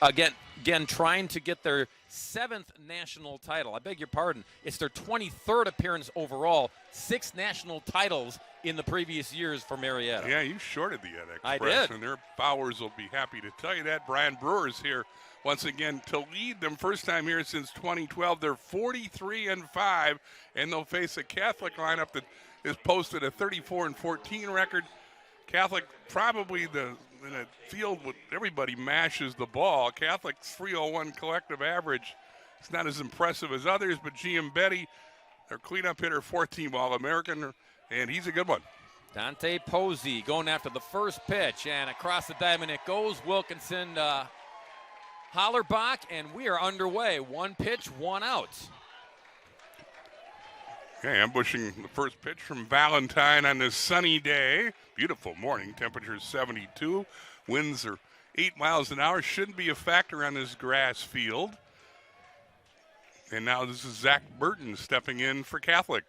Again, trying to get their 7th national title. I beg your pardon. It's their 23rd appearance overall. 6 national titles in the previous years for Marietta. Yeah, you shorted the Express. I did. And their Bowers will be happy to tell you that. Brian Brewer's here once again to lead them. First time here since 2012. They're 43-5, and they'll face a Catholic lineup that has posted a 34-14 record. Catholic probably in a field where everybody mashes the ball. Catholic's 301 collective average. It's not as impressive as others, but GM Betty, their cleanup hitter, 4-team All-American, and he's a good one. Dante Posey going after the first pitch, and across the diamond it goes. Wilkinson, Hollerbach, and we are underway. 1 pitch, 1 out. Okay, ambushing the first pitch from Valentine on this sunny day. Beautiful morning. Temperatures 72. Winds are 8 miles an hour. Shouldn't be a factor on this grass field. And now this is Zach Burton stepping in for Catholic.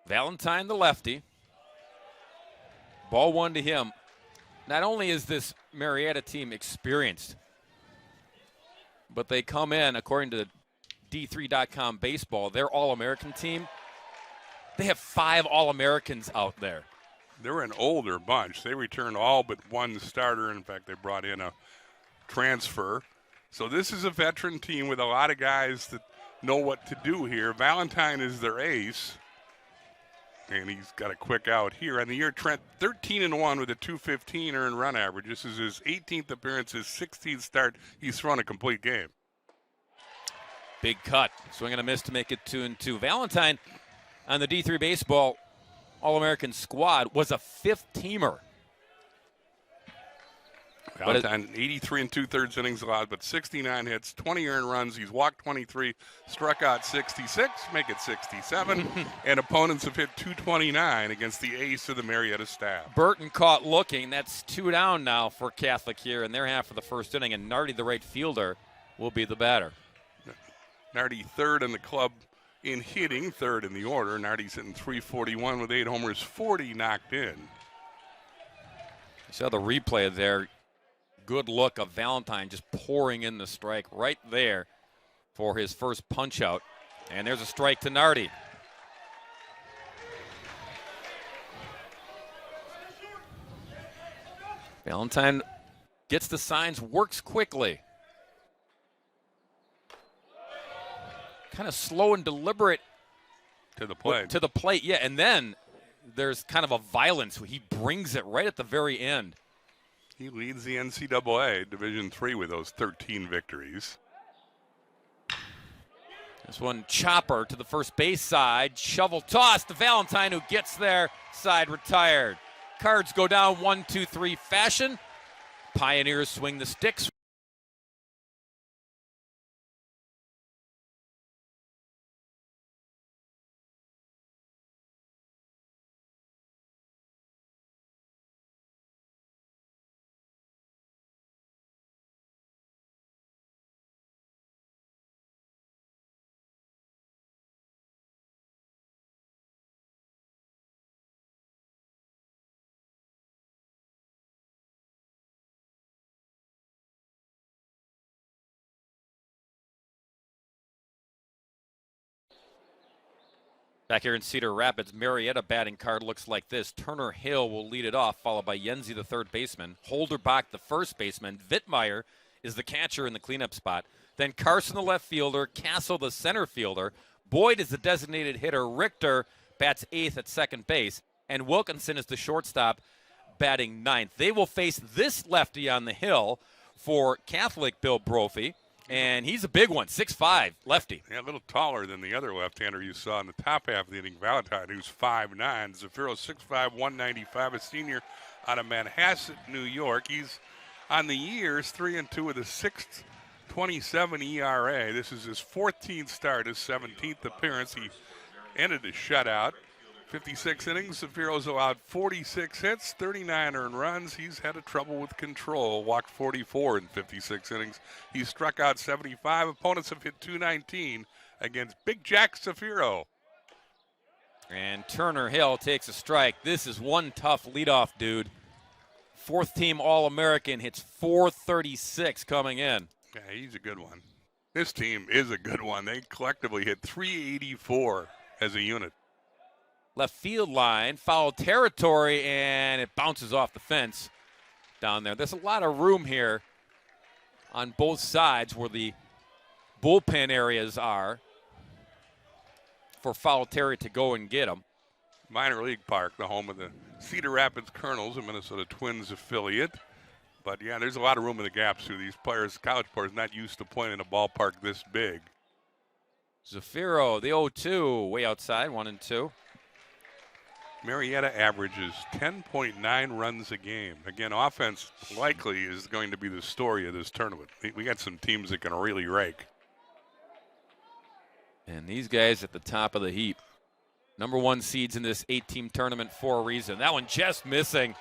Valentine, the lefty. Ball 1 to him. Not only is this Marietta team experienced, but they come in, according to D3.com baseball, their All-American team, they have 5 All-Americans out there. They're an older bunch. They returned all but 1 starter. In fact, they brought in a transfer. So this is a veteran team with a lot of guys that know what to do here. Valentine is their ace, and he's got a quick out here. On the year, Trent 13-1 with a 215 earned run average. This is his 18th appearance, his 16th start. He's thrown a complete game. Big cut. Swing and a miss to make it 2-2. Valentine on the D3 baseball All-American squad was a 5th-teamer. Valentine, 83 2/3 innings allowed, but 69 hits, 20 earned runs. He's walked 23, struck out 66, make it 67, and opponents have hit 229 against the ace of the Marietta staff. Burton caught looking. That's 2 down now for Catholic here in their half of the first inning, and Nardi, the right fielder, will be the batter. Nardi 3rd in the club in hitting, 3rd in the order. Nardi's hitting .341 with 8 homers, 40 knocked in. You saw the replay there. Good look of Valentine just pouring in the strike right there for his first punch out. And there's a strike to Nardi. Valentine gets the signs, works quickly. Kind of slow and deliberate to the plate. To the plate, yeah. And then there's kind of a violence. He brings it right at the very end. He leads the NCAA Division III with those 13 victories. This one, chopper to the first base side. Shovel toss to Valentine, who gets there. Side retired. Cards go down 1-2-3 fashion. Pioneers swing the sticks. Back here in Cedar Rapids, Marietta batting card looks like this. Turner Hill will lead it off, followed by Yenzi, the 3rd baseman. Holderbach, the 1st baseman. Wittmeyer is the catcher in the cleanup spot. Then Carson, the left fielder. Castle, the center fielder. Boyd is the designated hitter. Richter bats 8th at 2nd base. And Wilkinson is the shortstop, batting 9th. They will face this lefty on the hill for Catholic, Bill Brophy. And he's a big one, 6'5", lefty. Yeah, a little taller than the other left-hander you saw in the top half of the inning, Valentine, who's 5'9". Zafiro, 6'5", 195, a senior out of Manhasset, New York. He's on the years 3-2 with a 6.27 ERA. This is his 14th start, his 17th appearance. He ended a shutout. 56 innings, Zafiro's allowed 46 hits, 39 earned runs. He's had a trouble with control, walked 44 in 56 innings. He struck out 75. Opponents have hit 219 against Big Jack Zafiro. And Turner Hill takes a strike. This is one tough leadoff dude. Fourth team All-American, hits .436 coming in. Yeah, he's a good one. This team is a good one. They collectively hit .384 as a unit. Left field line, foul territory, and it bounces off the fence down there. There's a lot of room here on both sides where the bullpen areas are for foul territory to go and get them. Minor League Park, the home of the Cedar Rapids Colonels, a Minnesota Twins affiliate. But, yeah, there's a lot of room in the gaps too. These players, college players, not used to playing in a ballpark this big. Zafiro, the 0-2, way outside, 1-2. Marietta averages 10.9 runs a game. Again, offense likely is going to be the story of this tournament. We got some teams that can really rake. And these guys at the top of the heap. Number one seeds in this 8-team tournament for a reason. That one just missing.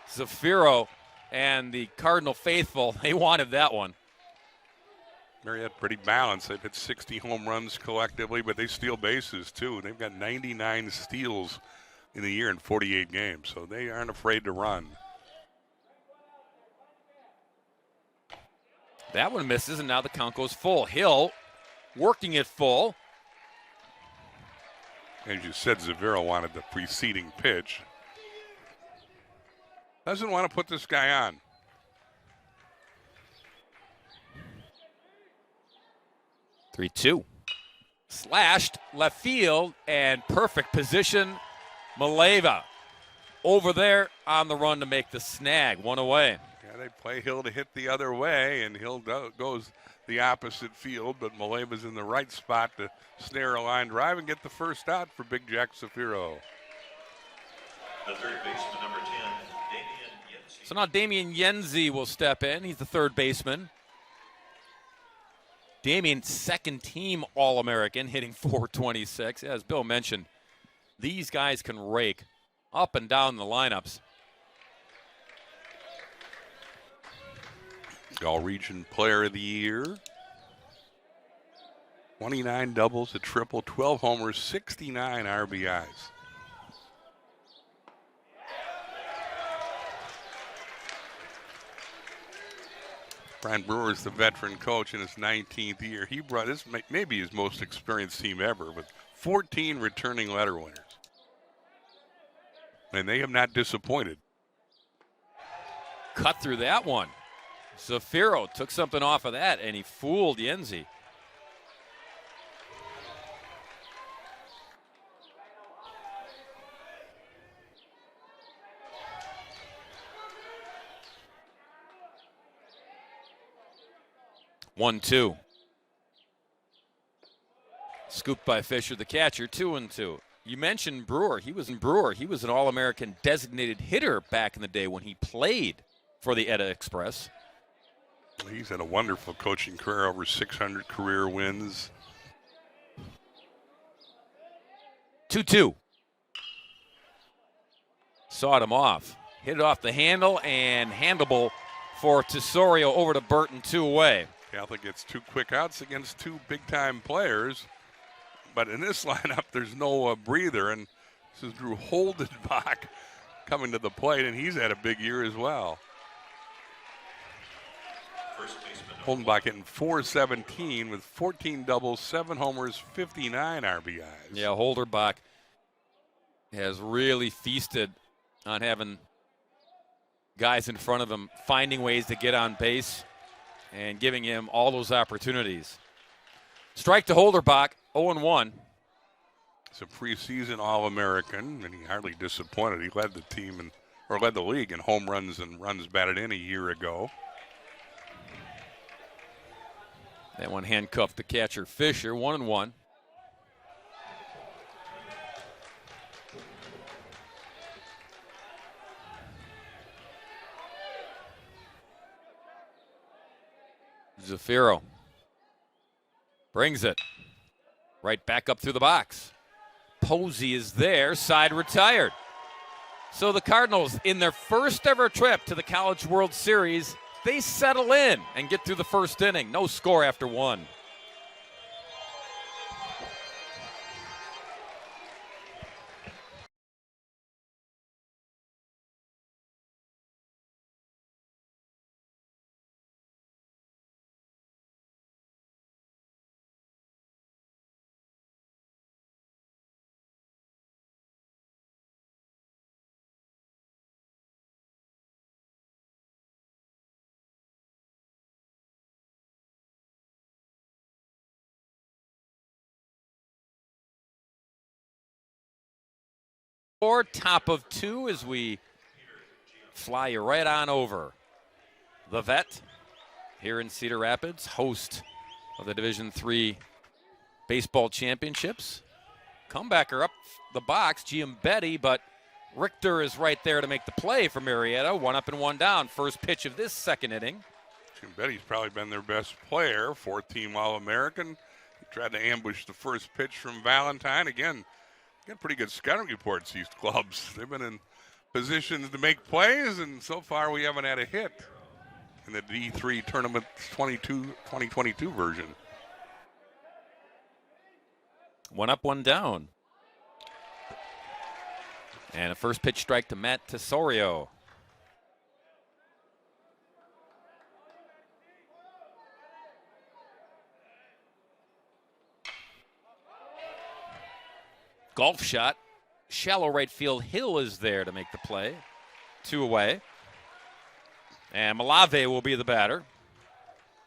Zafiro and the Cardinal faithful, they wanted that one. Marietta pretty balanced. They've hit 60 home runs collectively, but they steal bases too. They've got 99 steals in the year in 48 games, so they aren't afraid to run. That one misses, and now the count goes full. Hill working it full. As you said, Zaviro wanted the preceding pitch. Doesn't want to put this guy on. Three-two. Slashed left field and perfect position. Maleva over there on the run to make the snag. One away. Yeah, they play Hill to hit the other way, and Hill goes the opposite field, but Maleva's in the right spot to snare a line drive and get the first out for Big Jack Zafiro. The third baseman, number 10, Damian Yenzi. So now Damian Yenzi will step in. He's the third baseman. Damian, second team All-American, hitting .426. As Bill mentioned, these guys can rake up and down the lineups. All-Region Player of the Year. 29 doubles, a triple, 12 homers, 69 RBIs. Brian Brewer is the veteran coach in his 19th year. He brought this maybe his most experienced team ever with 14 returning letter winners. And they have not disappointed. Cut through that one. Zafiro took something off of that, and he fooled Yenzi. One-two. Scooped by Fisher, the catcher. 2-2. You mentioned Brewer. He was an All-American designated hitter back in the day when he played for the Edda Express. He's had a wonderful coaching career, over 600 career wins. 2-2. Sawed him off. Hit it off the handle and handleable for Tesorio over to Burton, 2 away. Catholic gets 2 quick outs against 2 big-time players. But in this lineup, there's no breather. And this is Drew Holdenbach coming to the plate, and he's had a big year as well. Holdenbach hitting .417 with 14 doubles, 7 homers, 59 RBIs. Yeah, Holdenbach has really feasted on having guys in front of him finding ways to get on base and giving him all those opportunities. Strike to Holdenbach, 0-1. He's a preseason All-American, and he hardly disappointed. He led the team led the league in home runs and runs batted in a year ago. That one handcuffed the catcher Fisher, 1-1. Zafiro brings it right back up through the box. Posey is there, side retired. So the Cardinals, in their first ever trip to the College World Series, they settle in and get through the first inning. No score after 1. Or top of 2 as we fly you right on over. The Vet here in Cedar Rapids, host of the Division III Baseball Championships. Comebacker up the box, Giambetti, but Richter is right there to make the play for Marietta. 1 up and 1 down. First pitch of this second inning. Giambetti's probably been their best player, 4th-team All-American. He tried to ambush the first pitch from Valentine. Again, got pretty good scouting reports, these clubs. They've been in positions to make plays, and so far we haven't had a hit in the D3 Tournament 2022 version. 1 up, 1 down. And a first pitch strike to Matt Tesorio. Golf shot. Shallow right field. Hill is there to make the play. 2 away. And Malave will be the batter.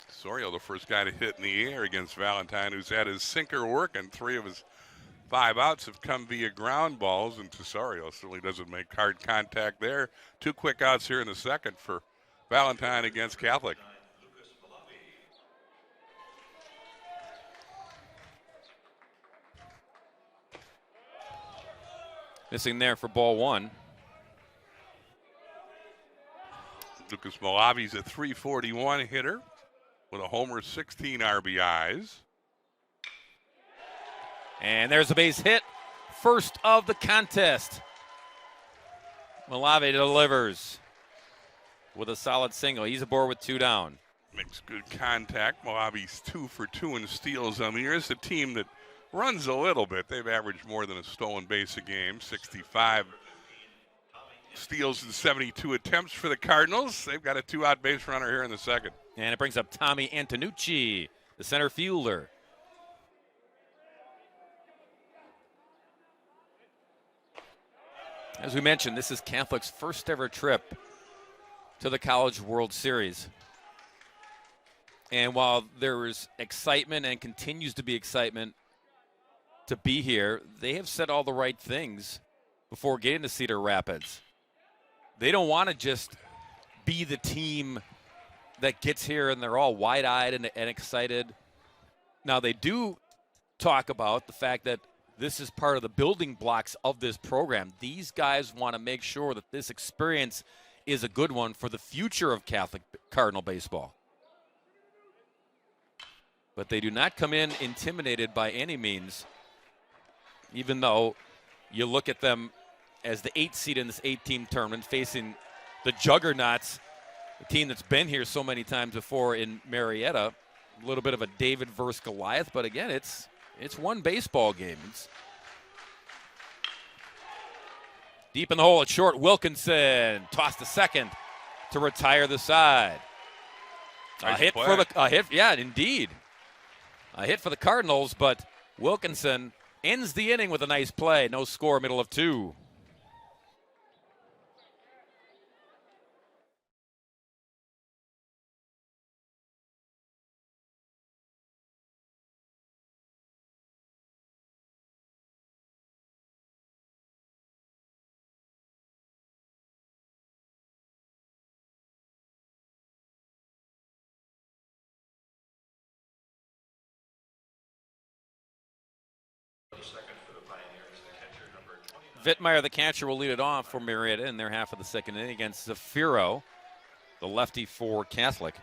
Sorio, the first guy to hit in the air against Valentine, who's had his sinker working. 3 of his 5 outs have come via ground balls, and Tesorio certainly doesn't make hard contact there. 2 quick outs here in the second for Valentine against Catholic. Missing there for ball 1. Lucas Malavi's a .341 hitter with a homer, 16 RBIs. And there's a base hit. First of the contest. Malave delivers with a solid single. He's aboard with 2 down. Makes good contact. Malavi's 2 for 2 in steals on the year. It's a team that runs a little bit. They've averaged more than a stolen base a game. 65 steals and 72 attempts for the Cardinals. They've got a 2-out base runner here in the second. And it brings up Tommy Antonucci, the center fielder. As we mentioned, this is Catholic's first ever trip to the College World Series. And while there is excitement and continues to be excitement to be here, they have said all the right things before getting to Cedar Rapids. They don't want to just be the team that gets here and they're all wide-eyed and excited. Now, they do talk about the fact that this is part of the building blocks of this program. These guys want to make sure that this experience is a good one for the future of Catholic Cardinal baseball. But they do not come in intimidated by any means, even though you look at them as the 8th seed in this 8-team tournament facing the juggernauts, a team that's been here so many times before in Marietta. A little bit of a David versus Goliath, but again, it's one baseball game. It's deep in the hole at short. Wilkinson tossed to second to retire the side. Nice a hit play. for the yeah, indeed. A hit for the Cardinals, but Wilkinson ends the inning with a nice play. No score, middle of 2. Vittmeyer, the catcher, will lead it off for Marietta in their half of the second inning against Zafiro, the lefty for Catholic.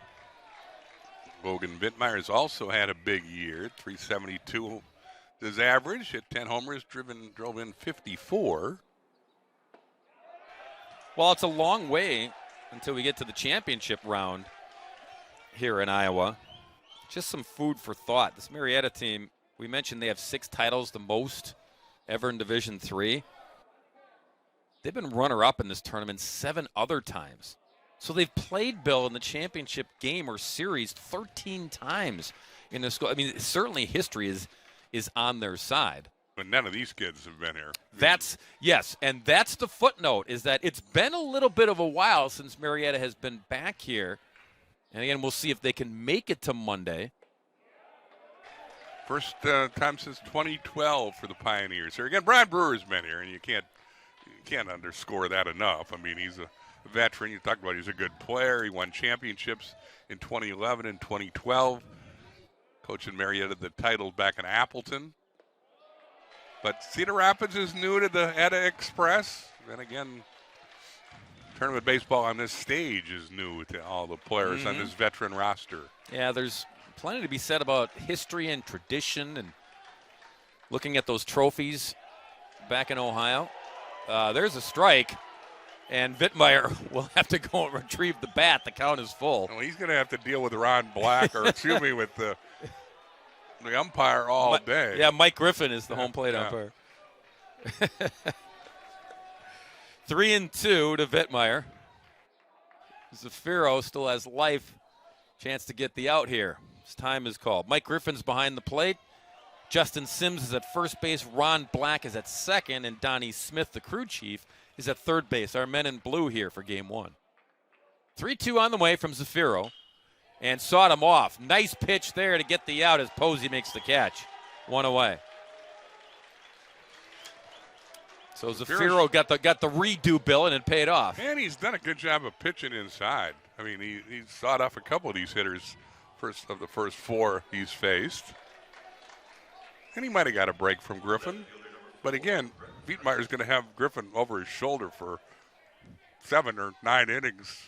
Logan Vittmeyer's also had a big year, 372 his average, hit 10 homers, drove in 54. Well, it's a long way until we get to the championship round here in Iowa. Just some food for thought. This Marietta team, we mentioned they have 6 titles, the most ever in Division III. They've been runner-up in this tournament 7 other times. So they've played Bill in the championship game or series 13 times in this school. I mean, certainly history is on their side. But none of these kids have been here. Yes, and that's the footnote, is that it's been a little bit of a while since Marietta has been back here. And again, we'll see if they can make it to Monday. First time since 2012 for the Pioneers here. Again, Brian Brewer's been here, and you can't underscore that enough. I mean, he's a veteran. You talk about he's a good player. He won championships in 2011 and 2012. Coaching Marietta the title back in Appleton. But Cedar Rapids is new to the ETA Express. Then again, tournament baseball on this stage is new to all the players on this veteran roster. Yeah, there's plenty to be said about history and tradition and looking at those trophies back in Ohio. There's a strike, and Vittmeyer will have to go and retrieve the bat. The count is full. Well, he's going to have to deal with Ron Black, or excuse me, with the umpire all day. Yeah, Mike Griffin is the home plate umpire. 3-2 to Vittmeyer. Zafiro still has life. Chance to get the out here. His time is called. Mike Griffin's behind the plate. Justin Sims is at first base. Ron Black is at second. And Donnie Smith, the crew chief, is at third base. Our men in blue here for game one. 3-2 on the way from Zafiro. And sawed him off. Nice pitch there to get the out as Posey makes the catch. One away. So Zafiro got the redo bill and it paid off. And he's done a good job of pitching inside. I mean, he sawed off a couple of these hitters the first four he's faced. And he might have got a break from Griffin. But again, Vittmeyer's going to have Griffin over his shoulder for 7 or 9 innings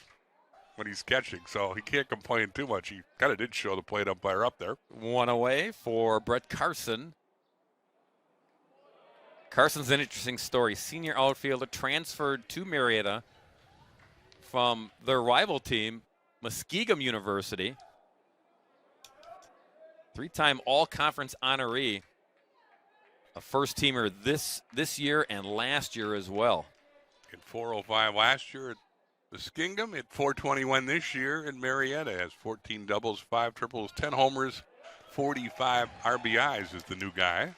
when he's catching. So he can't complain too much. He kind of did show the plate umpire up there. One away for Brett Carson. Carson's an interesting story. Senior outfielder transferred to Marietta from their rival team, Muskegum University. 3-time all-conference honoree. A first-teamer this year and last year as well. In 405 last year at Muskingum, at 421 this year in Marietta. Has 14 doubles, 5 triples, 10 homers, 45 RBIs is the new guy.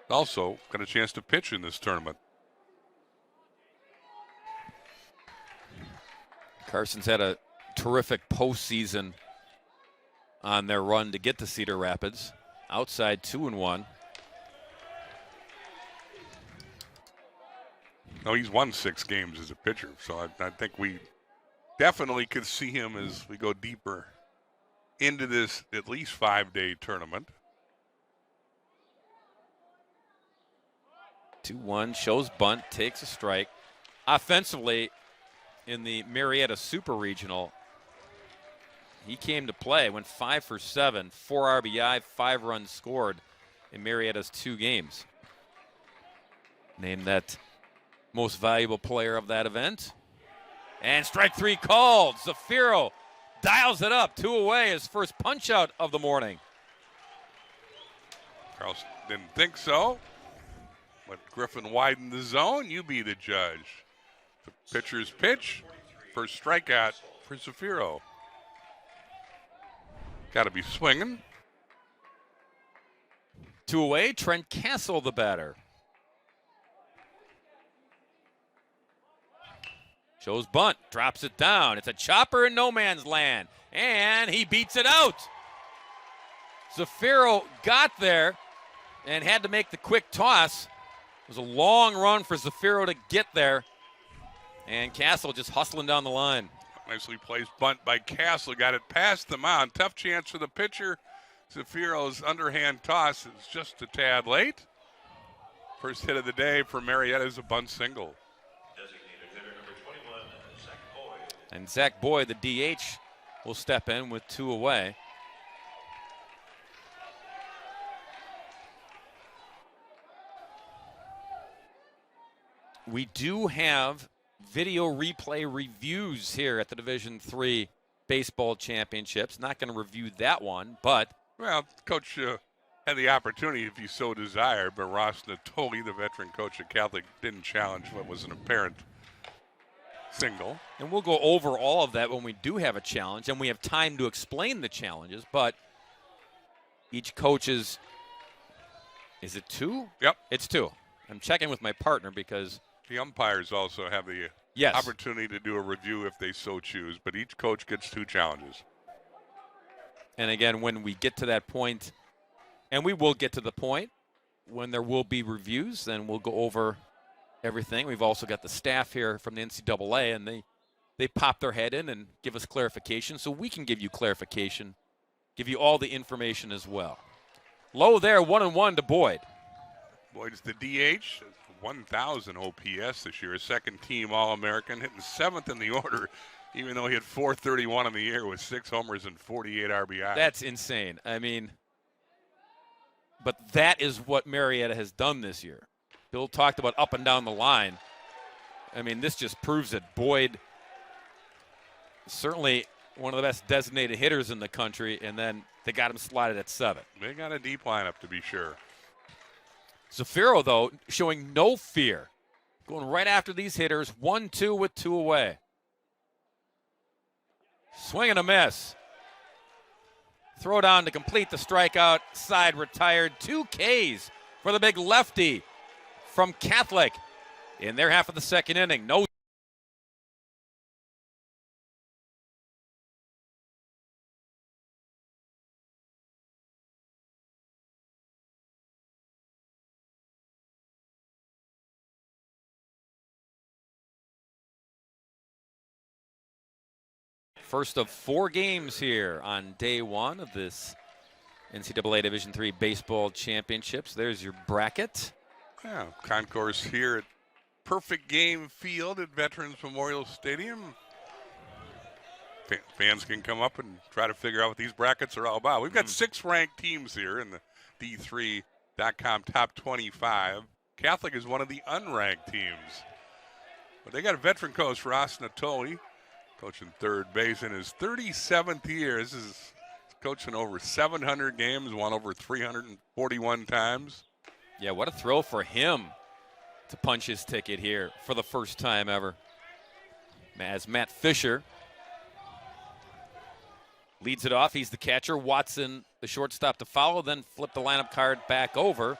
Also got a chance to pitch in this tournament. Carson's had a terrific postseason on their run to get to Cedar Rapids. Outside 2-1. No, he's won 6 games as a pitcher, so I think we definitely could see him as we go deeper into this at least 5-day tournament. 2-1, shows bunt, takes a strike. Offensively, in the Marietta Super Regional, he came to play, went 5 for 7, 4 RBI, 5 runs scored in Marietta's 2 games. Named that most valuable player of that event. And strike 3 called. Zafiro dials it up, 2 away, his first punch out of the morning. Carlson didn't think so. But Griffin widened the zone. You be the judge. The pitcher's pitch. First strikeout for Zafiro. Got to be swinging. 2 away, Trent Castle the batter. Shows bunt, drops it down. It's a chopper in no man's land. And he beats it out. Zafiro got there and had to make the quick toss. It was a long run for Zafiro to get there. And Castle just hustling down the line. Nicely placed bunt by Castle. Got it past the mound. Tough chance for the pitcher. Zafiro's underhand toss is just a tad late. First hit of the day for Marietta is a bunt single. Designated hitter number 21, Zach Boyd. And Zach Boyd, the DH, will step in with 2 away. We do have video replay reviews here at the Division III Baseball Championships. Not going to review that one, but... Well, Coach had the opportunity if he so desired, but Ross Natoli, the veteran coach at Catholic, didn't challenge what was an apparent single. And we'll go over all of that when we do have a challenge, and we have time to explain the challenges, but each coach is it 2? Yep. It's 2. I'm checking with my partner because... The umpires also have the opportunity to do a review if they so choose, but each coach gets 2 challenges. And again, when we get to that point, and we will get to the point, when there will be reviews, then we'll go over everything. We've also got the staff here from the NCAA, and they pop their head in and give us clarification, so we can give you clarification, give you all the information as well. Low there, 1-1 to Boyd. Boyd's the DH, 1,000 OPS this year, a second-team All-American, hitting 7th in the order, even though he had 431 in the year with 6 homers and 48 RBI. That's insane. I mean, but that is what Marietta has done this year. Bill talked about up and down the line. I mean, this just proves it. Boyd, certainly one of the best designated hitters in the country, and then they got him slotted at 7. They got a deep lineup, to be sure. Zafiro, though, showing no fear. Going right after these hitters, 1-2 with 2 away. Swing and a miss. Throw down to complete the strikeout. Side retired. 2 Ks for the big lefty from Catholic in their half of the second inning. No. First of 4 games here on day 1 of this NCAA Division III Baseball Championships. There's your bracket. Yeah, concourse here at Perfect Game Field at Veterans Memorial Stadium. Fans can come up and try to figure out what these brackets are all about. We've got 6 ranked teams here in the D3.com top 25. Catholic is one of the unranked teams. But they got a veteran coach, Ross Natoli, coaching third base in his 37th year. This is coaching over 700 games, won over 341 times. Yeah, what a thrill for him to punch his ticket here for the first time ever. As Matt Fisher leads it off, he's the catcher. Watson, the shortstop to follow, then flip the lineup card back over.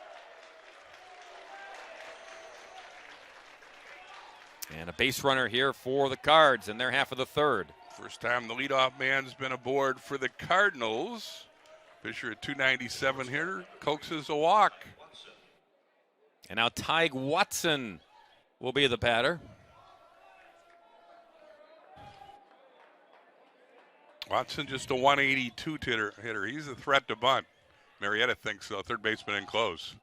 And a base runner here for the Cards in their half of the third. First time the leadoff man's been aboard for the Cardinals. Fisher, a 297 hitter, coaxes a walk. And now Tyg Watson will be the batter. Watson just a 182 hitter. He's a threat to bunt. Marietta thinks so. Third baseman in close.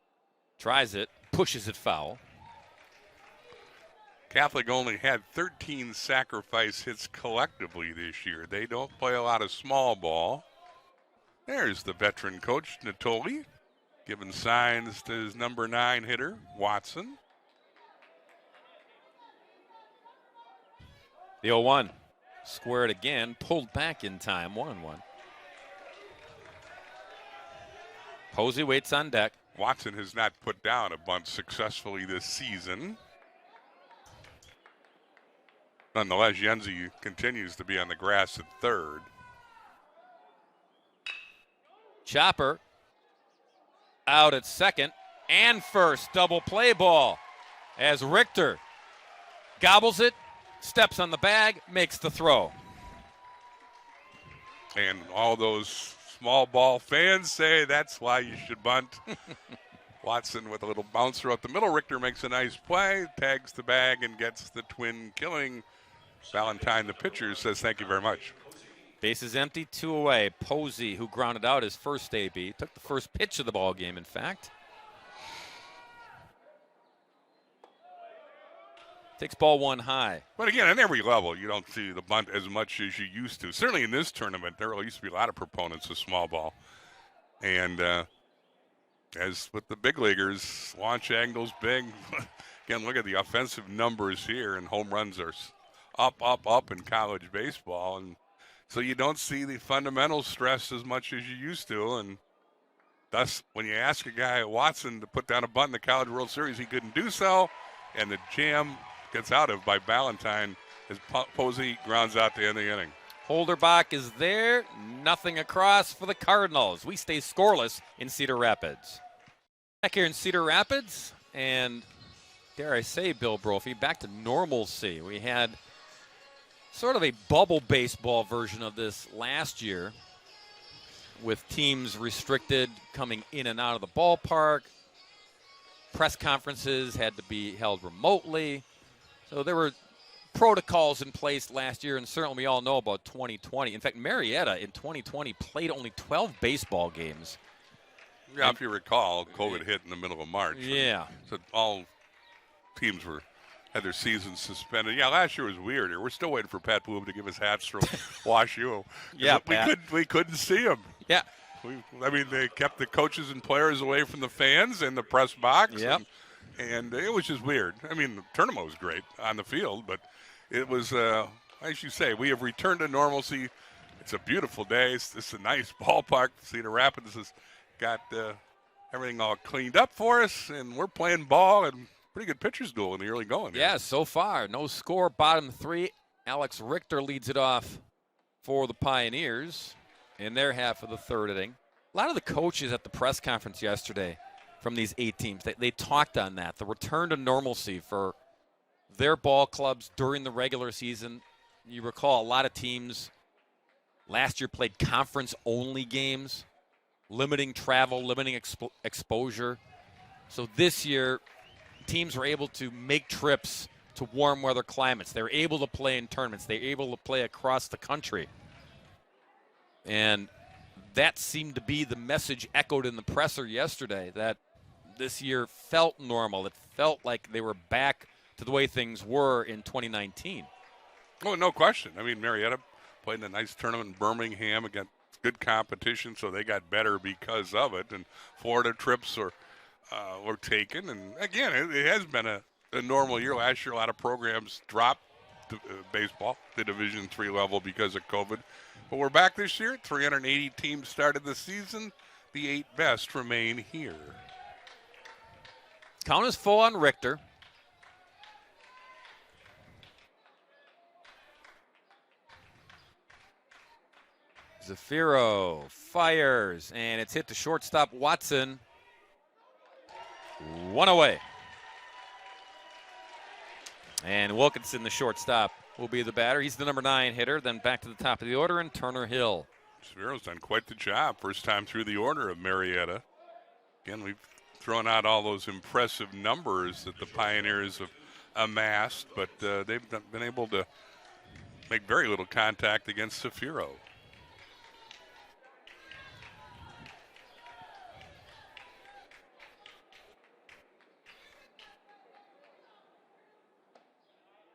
Tries it, pushes it foul. Catholic only had 13 sacrifice hits collectively this year. They don't play a lot of small ball. There's the veteran coach, Natoli, giving signs to his number 9 hitter, Watson. The 0-1. Squared again, pulled back in time, 1-1. Posey waits on deck. Watson has not put down a bunt successfully this season. Nonetheless, Yenzi continues to be on the grass at third. Chopper out at second and first. Double play ball as Richter gobbles it, steps on the bag, makes the throw. And all those small ball fans say that's why you should bunt. Watson with a little bouncer up the middle. Richter makes a nice play, tags the bag, and gets the twin killing. Valentine, the pitcher, says thank you very much. Base is empty, 2 away. Posey, who grounded out his first AB, took the first pitch of the ball game, in fact. Takes ball 1 high. But again, at every level, you don't see the bunt as much as you used to. Certainly in this tournament, there used to be a lot of proponents of small ball. And as with the big leaguers, launch angles big. Again, look at the offensive numbers here, and home runs are up in college baseball. And so you don't see the fundamental stress as much as you used to. And thus, when you ask a guy, Watson, to put down a bunt in the College World Series, he couldn't do so. And the jam gets out of by Valentine as Posey grounds out the end of the inning. Holderbach is there. Nothing across for the Cardinals. We stay scoreless in Cedar Rapids. Back here in Cedar Rapids, and dare I say, Bill Brophy, back to normalcy. We had sort of a bubble baseball version of this last year with teams restricted coming in and out of the ballpark. press conferences had to be held remotely. So there were protocols in place last year, and certainly we all know about 2020. In fact, Marietta in 2020 played only 12 baseball games. Yeah, if you recall, COVID hit in the middle of March. Yeah. So all teams had their seasons suspended. Yeah, last year was weird. We're still waiting for Pat Boom to give us hats from Wash U. Yeah, we couldn't see him. Yeah. They kept the coaches and players away from the fans and the press box. Yep. And it was just weird. I mean, the tournament was great on the field, but it was, as you say, we have returned to normalcy. It's a beautiful day. It's a nice ballpark. Cedar Rapids has got everything all cleaned up for us, and we're playing ball and pretty good pitchers duel in the early going. Yeah, so far, no score, bottom three. Alex Richter leads it off for the Pioneers in their half of the third inning. A lot of the coaches at the press conference yesterday from these 8 teams, they talked on that, the return to normalcy for their ball clubs during the regular season. You recall a lot of teams last year played conference-only games, limiting travel, limiting exposure. So this year, teams were able to make trips to warm weather climates. They were able to play in tournaments. They were able to play across the country. And that seemed to be the message echoed in the presser yesterday, that this year felt normal. It felt like they were back to the way things were in 2019. Oh, no question. I mean, Marietta played in a nice tournament in Birmingham against good competition, so they got better because of it. And Florida trips were taken. And, again, it has been a normal year. Last year, a lot of programs dropped baseball, the Division III level, because of COVID. But we're back this year. 380 teams started the season. The 8 best remain here. Count is full on Richter. Zafiro fires, and it's hit to shortstop Watson. 1 away. And Wilkinson, the shortstop, will be the batter. He's the number 9 hitter. Then back to the top of the order, and Turner Hill. Zafiro's done quite the job. First time through the order of Marietta. Again, we've thrown out all those impressive numbers that the Pioneers have amassed, but they've been able to make very little contact against Zafiro.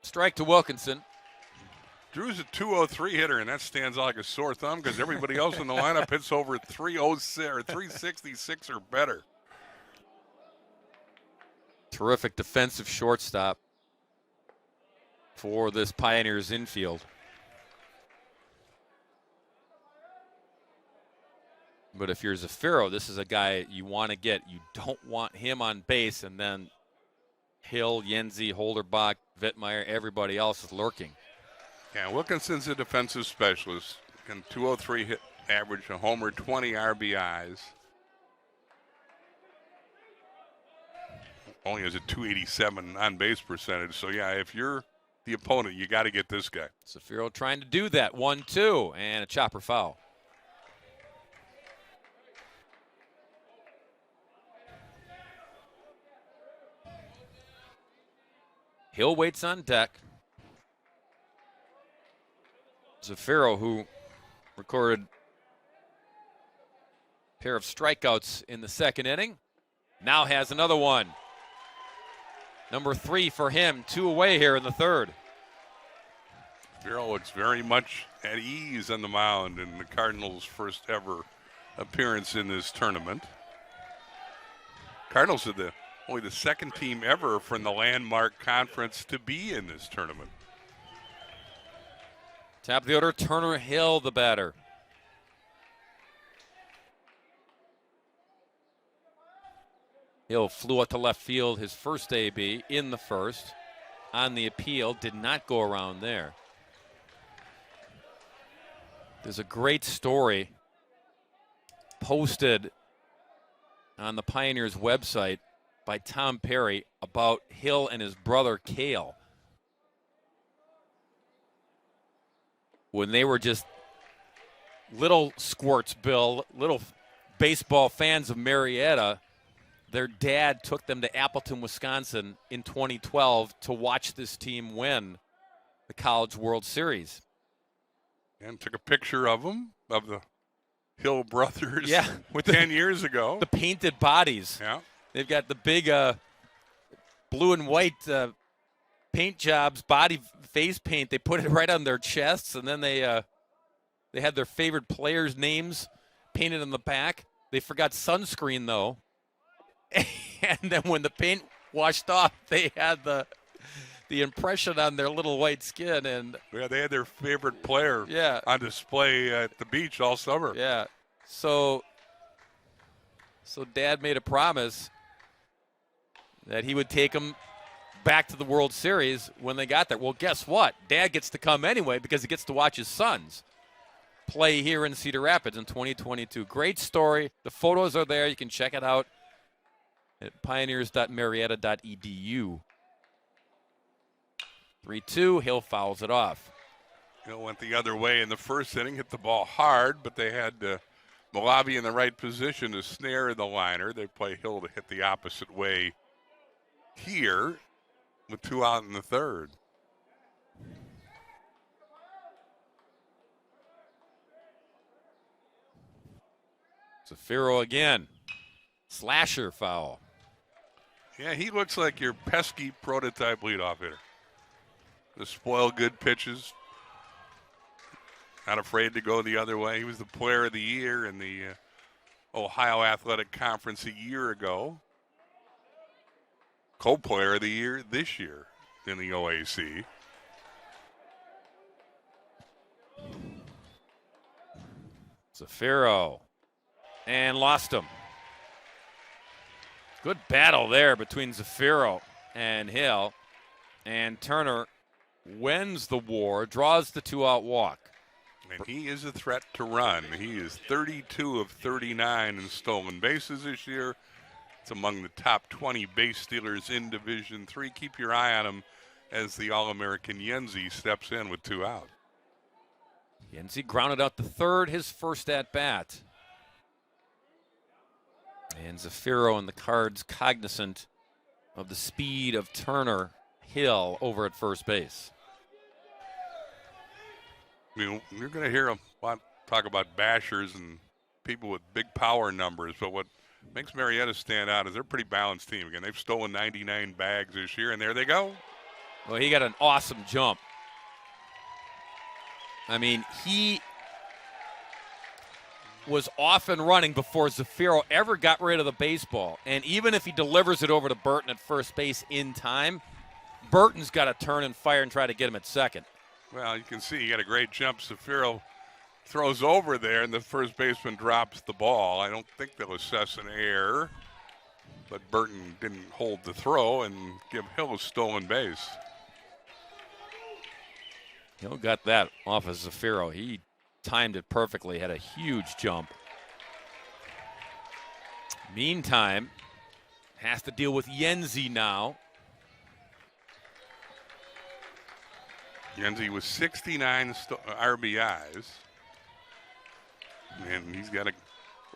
Strike to Wilkinson. Drew's a 203 hitter, and that stands out like a sore thumb because everybody else in the lineup hits over 306 or 366 or better. Terrific defensive shortstop for this Pioneers infield. But if you're Zafiro, this is a guy you want to get. You don't want him on base, and then Hill, Yenzi, Holderbach, Vittmeyer, everybody else is lurking. Yeah, Wilkinson's a defensive specialist. Can 203 hit average, a homer, 20 RBIs. Only has a 287 on-base percentage. So, yeah, if you're the opponent, you got to get this guy. Zafiro trying to do that. 1-2, and a chopper foul. Hill waits on deck. Zafiro, who recorded a pair of strikeouts in the second inning, now has another one. Number 3 for him, 2 away here in the third. Zafiro looks very much at ease on the mound in the Cardinals' first ever appearance in this tournament. Cardinals are only the second team ever from the landmark conference to be in this tournament. Top of the order, Turner Hill, the batter. Hill flew out to left field his first AB in the first. On the appeal, did not go around there. There's a great story posted on the Pioneers website by Tom Perry about Hill and his brother Cale. When they were just little squirts, Bill, little baseball fans of Marietta, their dad took them to Appleton, Wisconsin in 2012 to watch this team win the College World Series. And took a picture of them, of the Hill brothers, Yeah, with 10 years ago. The painted bodies. Yeah. They've got the big blue and white paint jobs, face paint. They put it right on their chests, and then they had their favorite players' names painted on the back. They forgot sunscreen, though. And then when the paint washed off, they had the impression on their little white skin. And yeah, they had their favorite player on display at the beach all summer. Yeah. So Dad made a promise that he would take them back to the World Series when they got there. Well, guess what? Dad gets to come anyway because he gets to watch his sons play here in Cedar Rapids in 2022. Great story. The photos are there. You can check it out at pioneers.marietta.edu. 3-2. Hill fouls it off. Hill went the other way in the first inning, hit the ball hard, but they had Malavi in the right position to snare the liner. They play Hill to hit the opposite way here with 2 out in the third. Zafiro again. Slasher foul. Yeah, he looks like your pesky prototype leadoff hitter. The spoil good pitches. Not afraid to go the other way. He was the player of the year in the Ohio Athletic Conference a year ago. Co-player of the year this year in the OAC. Zafiro. And lost him. Good battle there between Zafiro and Hill. And Turner wins the war, draws the 2-out walk. And he is a threat to run. He is 32 of 39 in stolen bases this year. It's among the top 20 base stealers in Division III. Keep your eye on him as the All-American Yenzi steps in with 2 out. Yenzi grounded out the third, his first at-bat. And Zafiro and the Cards cognizant of the speed of Turner. Hill over at first base. I mean, you're going to hear a lot talk about bashers and people with big power numbers, but what makes Marietta stand out is they're a pretty balanced team. Again, they've stolen 99 bags this year, and there they go. Well, he got an awesome jump. I mean, he was off and running before Zafiro ever got rid of the baseball. And even if he delivers it over to Burton at first base in time, Burton's got to turn and fire and try to get him at second. Well, you can see he got a great jump. Zafiro throws over there, and the first baseman drops the ball. I don't think they'll assess an error, but Burton didn't hold the throw and give Hill a stolen base. Hill got that off of Zafiro. He timed it perfectly, had a huge jump. Meantime, has to deal with Yenzi now. Yenzi with 69 RBIs. And he's got a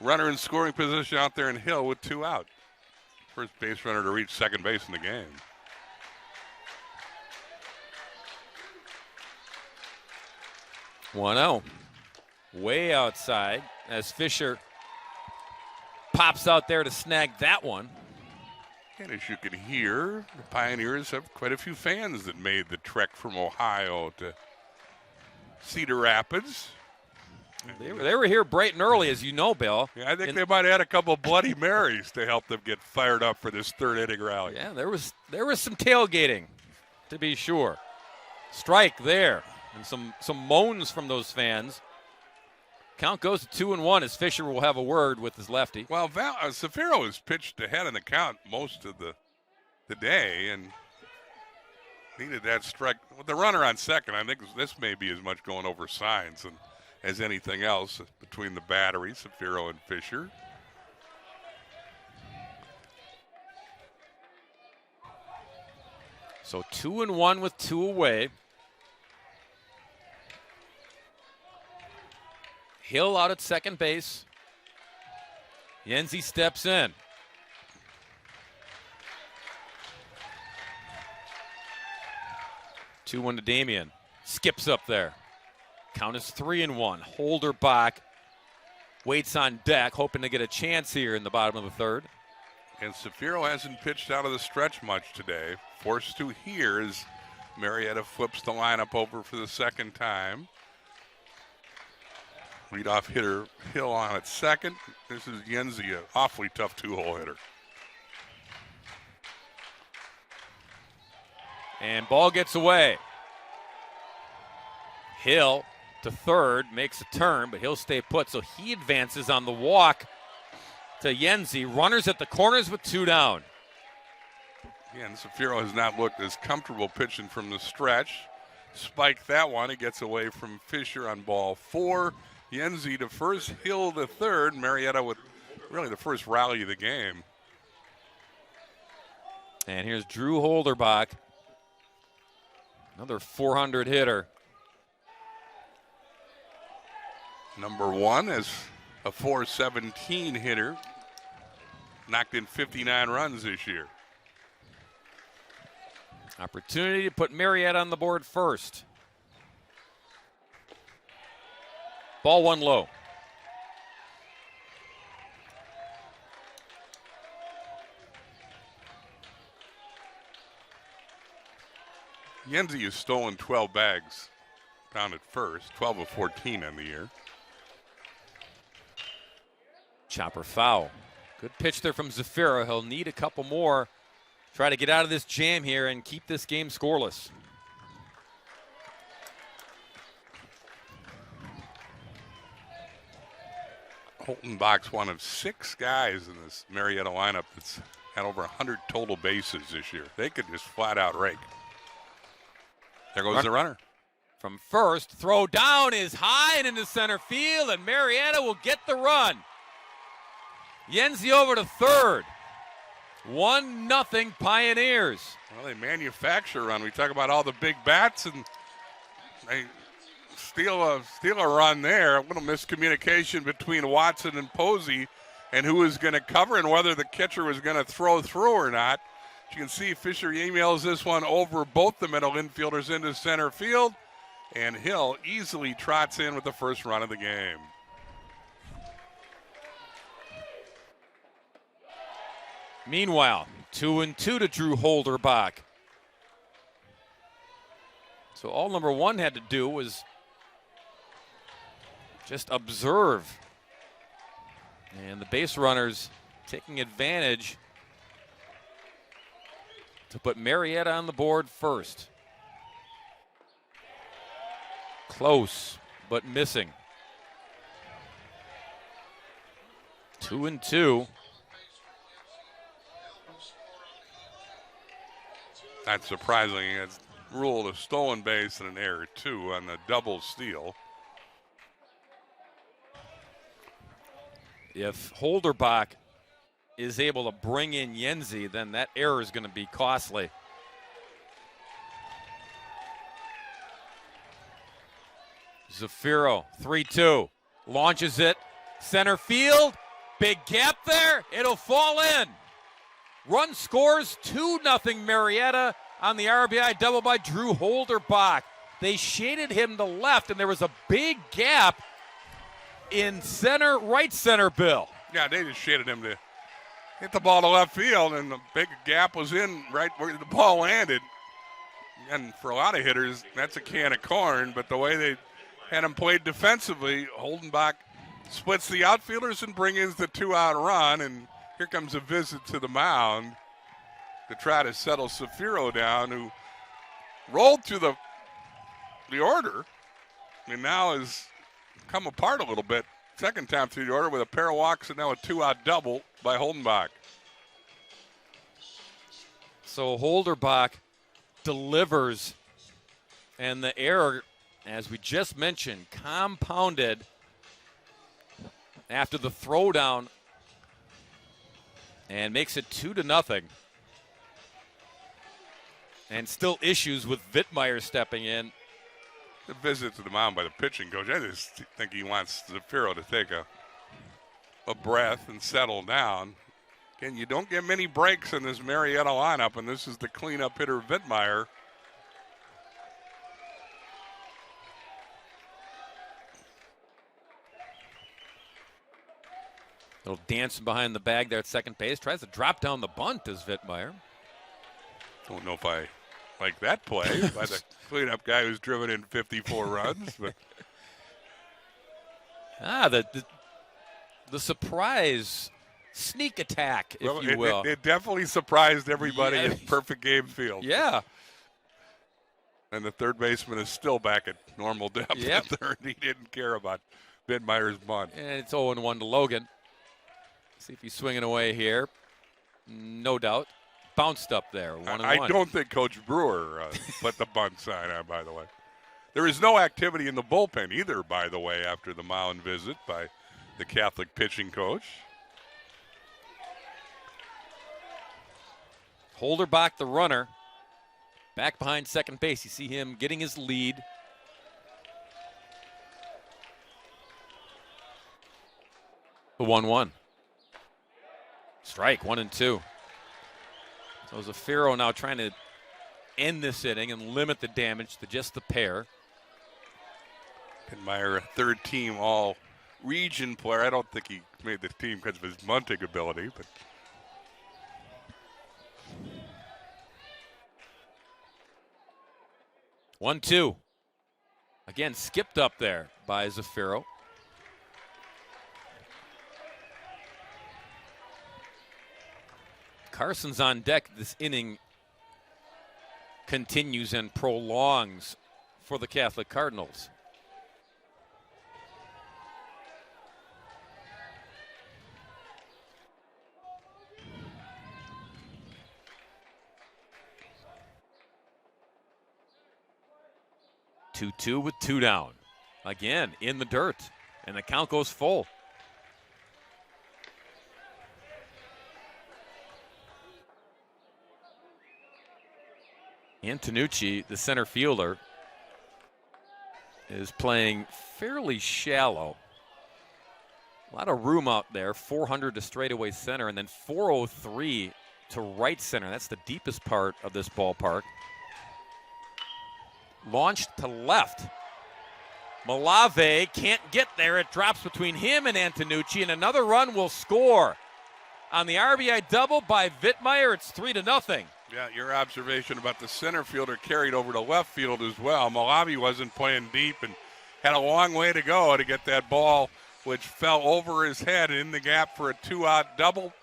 runner in scoring position out there in Hill with 2 out. First base runner to reach second base in the game. One-0. Way outside as Fisher pops out there to snag that one. And as you can hear, the Pioneers have quite a few fans that made the trek from Ohio to Cedar Rapids. They were here bright and early, as you know, Bill. Yeah, I think they might add a couple Bloody Marys to help them get fired up for this third inning rally. Yeah, there was some tailgating, to be sure. Strike there, and some moans from those fans. Count goes to 2-1 as Fisher will have a word with his lefty. Well, Zafiro has pitched ahead in the count most of the day and needed that strike. With the runner on second, I think this may be as much going over signs as anything else between the battery, Zafiro and Fisher. So 2-1 with 2 away. Hill out at second base. Yenzi steps in. 2-1 to Damien. Skips up there. Count is 3-1. Holderbach waits on deck, hoping to get a chance here in the bottom of the third. And Zafiro hasn't pitched out of the stretch much today. Forced to here as Marietta flips the lineup over for the second time. Leadoff hitter Hill on at second. This is Yenzi, an awfully tough two-hole hitter. And ball gets away. Hill to third, makes a turn, but he'll stay put. So he advances on the walk to Yenzi. Runners at the corners with 2 down. Again, Zafiro has not looked as comfortable pitching from the stretch. Spiked that one. He gets away from Fisher on ball 4. Yenzi to first, Hill to third. Marietta with really the first rally of the game. And here's Drew Holderbach, another 400 hitter. Number 1 is a 417 hitter. Knocked in 59 runs this year. Opportunity to put Marietta on the board first. Ball 1 low. Yenzi has stolen 12 bags down at first, 12 of 14 on the year. Chopper foul. Good pitch there from Zafiro. He'll need a couple more. Try to get out of this jam here and keep this game scoreless. Holtenbach's one of 6 guys in this Marietta lineup that's had over 100 total bases this year. They could just flat out rake. There goes the runner. From first, throw down is high and into center field, and Marietta will get the run. Yenzi over to third. 1-0 Pioneers. Well, they manufacture a run. We talk about all the big bats, and they steal a run there. A little miscommunication between Watson and Posey and who was going to cover and whether the catcher was going to throw through or not. As you can see, Fisher emails this one over both the middle infielders into center field, and Hill easily trots in with the first run of the game. Meanwhile, 2-2 to Drew Holderbach. So all number 1 had to do was just observe. And the base runners taking advantage to put Marietta on the board first. Close, but missing. 2-2. Not surprising, it's ruled a stolen base and an error too on the double steal. If Holderbach is able to bring in Yenzi, then that error is going to be costly. Zafiro, 3-2, launches it, center field, big gap there, it'll fall in. Run scores 2-0 Marietta on the RBI double by Drew Holderbach. They shaded him to left, and there was a big gap in center, right center, Bill. Yeah, they just shaded him to hit the ball to left field, and the big gap was in right where the ball landed. And for a lot of hitters, that's a can of corn, but the way they had him played defensively, Holdenbach splits the outfielders and brings in the 2-out run, and here comes a visit to the mound to try to settle Zafiro down, who rolled through the order and now has come apart a little bit. Second time through the order with a pair of walks and now a 2-out double by Holdenbach. So Holderbach delivers, and the error, as we just mentioned, compounded after the throwdown and makes it 2-0. And still issues with Vittmeyer stepping in. The visit to the mound by the pitching coach, I just think he wants Zafiro to take a breath and settle down. Again, you don't get many breaks in this Marietta lineup, and this is the cleanup hitter Vittmeyer. Little dancing behind the bag there at second base. Tries to drop down the bunt as Vittmeyer. Don't know if I like that play by the cleanup guy who's driven in 54 runs. But the surprise sneak attack, if you will. It definitely surprised everybody Yeah. in perfect game field. Yeah. And the third baseman is still back at normal depth Yep. at third. He didn't care about Vittmeyer's bunt. And it's 0-1 to Logan. See if he's swinging away here. No doubt. Bounced up there, 1-1. I don't think Coach Brewer put the bunt sign on, by the way. There is no activity in the bullpen either, by the way, after the mound visit by the Catholic pitching coach. Holderbach, the runner, back behind second base. You see him getting his lead. The 1-1. Strike, 1-2. So Zafiro now trying to end this inning and limit the damage to just the pair. Vittmeyer, a third-team all-region player. I don't think he made the team because of his bunting ability, but 1-2. Again, skipped up there by Zafiro. Carson's on deck. This inning continues and prolongs for the Catholic Cardinals. Two with two down. Again, in the dirt. And the count goes full. Antonucci, the center fielder, is playing fairly shallow. A lot of room out there. 400 to straightaway center, and then 403 to right center. That's the deepest part of this ballpark. Launched to left. Malave can't get there. It drops between him and Antonucci, and another run will score. On the RBI double by Vittmeyer, it's 3-0. yeah, your observation about the center fielder carried over to left field as well. Malavi wasn't playing deep and had a long way to go to get that ball, which fell over his head in the gap for a 2-out double.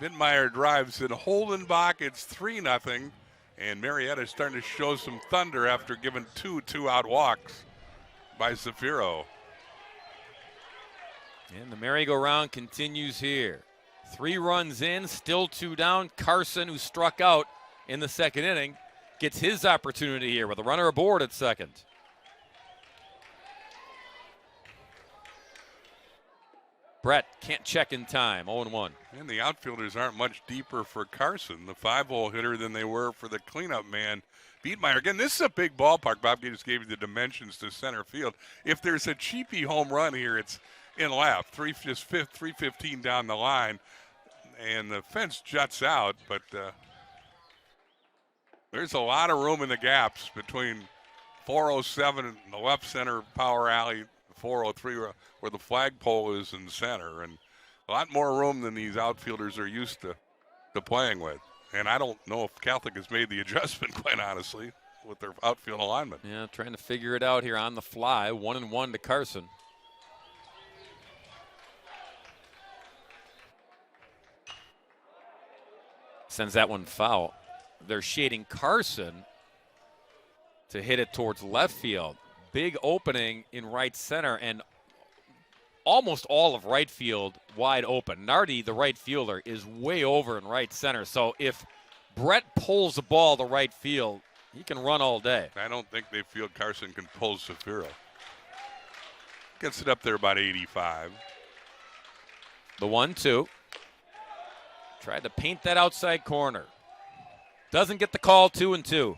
Vittmeyer drives in Holdenbach. It's 3-0, and Marietta is starting to show some thunder after giving two-out walks by Zafiro. And the merry-go-round continues here. 3 runs in, still 2 down. Carson, who struck out in the second inning, gets his opportunity here with a runner aboard at second. Brett can't check in time, 0-1. And the outfielders aren't much deeper for Carson, the 5-hole hitter, than they were for the cleanup man, Vittmeyer. Again, this is a big ballpark. Bob just gave you the dimensions to center field. If there's a cheapy home run here, it's in left, 315 down the line, and the fence juts out, but there's a lot of room in the gaps between 407 and the left center power alley, 403 where the flagpole is in the center, and a lot more room than these outfielders are used to playing with. And I don't know if Catholic has made the adjustment, quite honestly, with their outfield alignment. Yeah, trying to figure it out here on the fly. 1-1 to Carson. Sends that one foul. They're shading Carson to hit it towards left field. Big opening in right center, and almost all of right field wide open. Nardi, the right fielder, is way over in right center. So if Brett pulls the ball to right field, he can run all day. I don't think they feel Carson can pull Zafiro. Gets it up there about 85. The 1-2. Tried to paint that outside corner. Doesn't get the call, 2-2.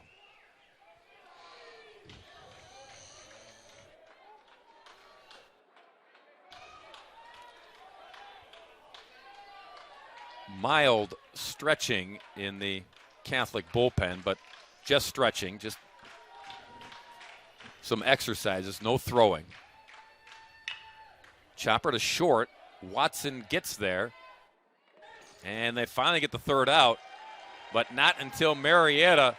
Mild stretching in the Catholic bullpen, but just stretching, just some exercises, no throwing. Chopper to short, Watson gets there. And they finally get the third out, but not until Marietta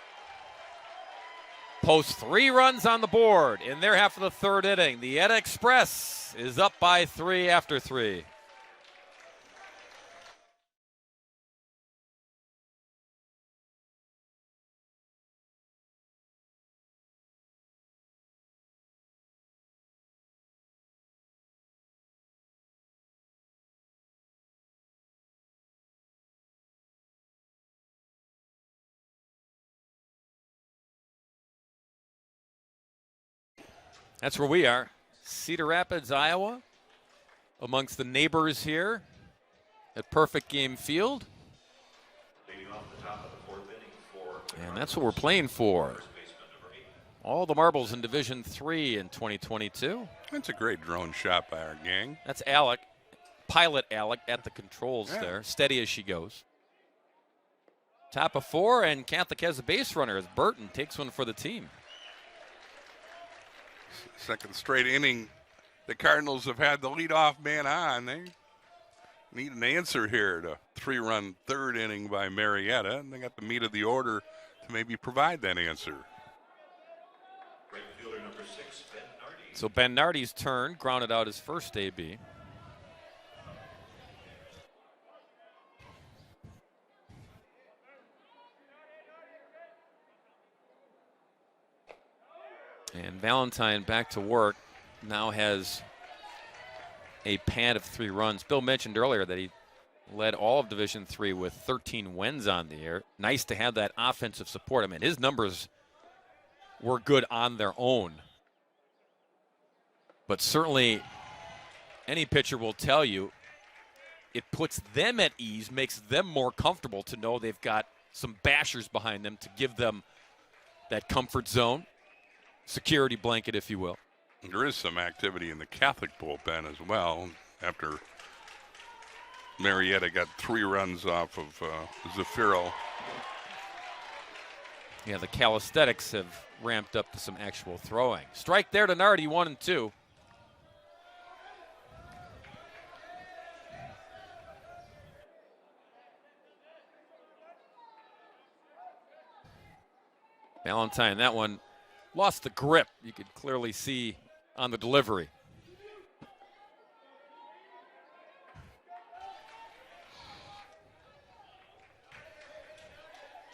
posts 3 runs on the board in their half of the third inning. The Etta Express is up by 3 after 3. That's where we are, Cedar Rapids, Iowa, amongst the neighbors here at Perfect Game Field. Leading off the top of the fourth inning for the And that's what we're playing for. first baseman number 8. All the marbles in Division III in 2022. That's a great drone shot by our gang. That's Alec, Pilot Alec at the controls Yeah. there, steady as she goes. Top of 4, and Catholic has a base runner as Burton takes one for the team. Second straight inning, the Cardinals have had the leadoff man on. They need an answer here to 3-run third inning by Marietta, and they got the meat of the order to maybe provide that answer. Right fielder number 6, Ben Nardi. So Ben Nardi's turn, grounded out his first AB. And Valentine back to work, now has a pad of 3 runs. Bill mentioned earlier that he led all of Division III with 13 wins on the year. Nice to have that offensive support. I mean, his numbers were good on their own. But certainly any pitcher will tell you it puts them at ease, makes them more comfortable to know they've got some bashers behind them to give them that comfort zone. Security blanket, if you will. There is some activity in the Catholic bullpen as well after Marietta got 3 runs off of Zafiro. Yeah, the calisthenics have ramped up to some actual throwing. Strike there to Nardi, 1-2. Valentine, that one lost the grip. You could clearly see on the delivery.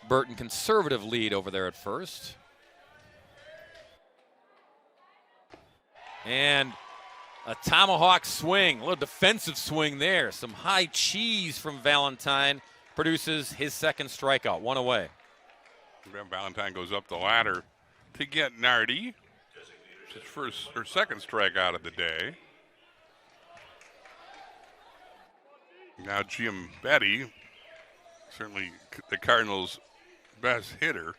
Burton conservative lead over there at first. And a tomahawk swing, a little defensive swing there. Some high cheese from Valentine produces his second strikeout, 1 away. Valentine goes up the ladder to get Nardi. His first or second strikeout of the day. Now Jim Betty, certainly the Cardinals' best hitter.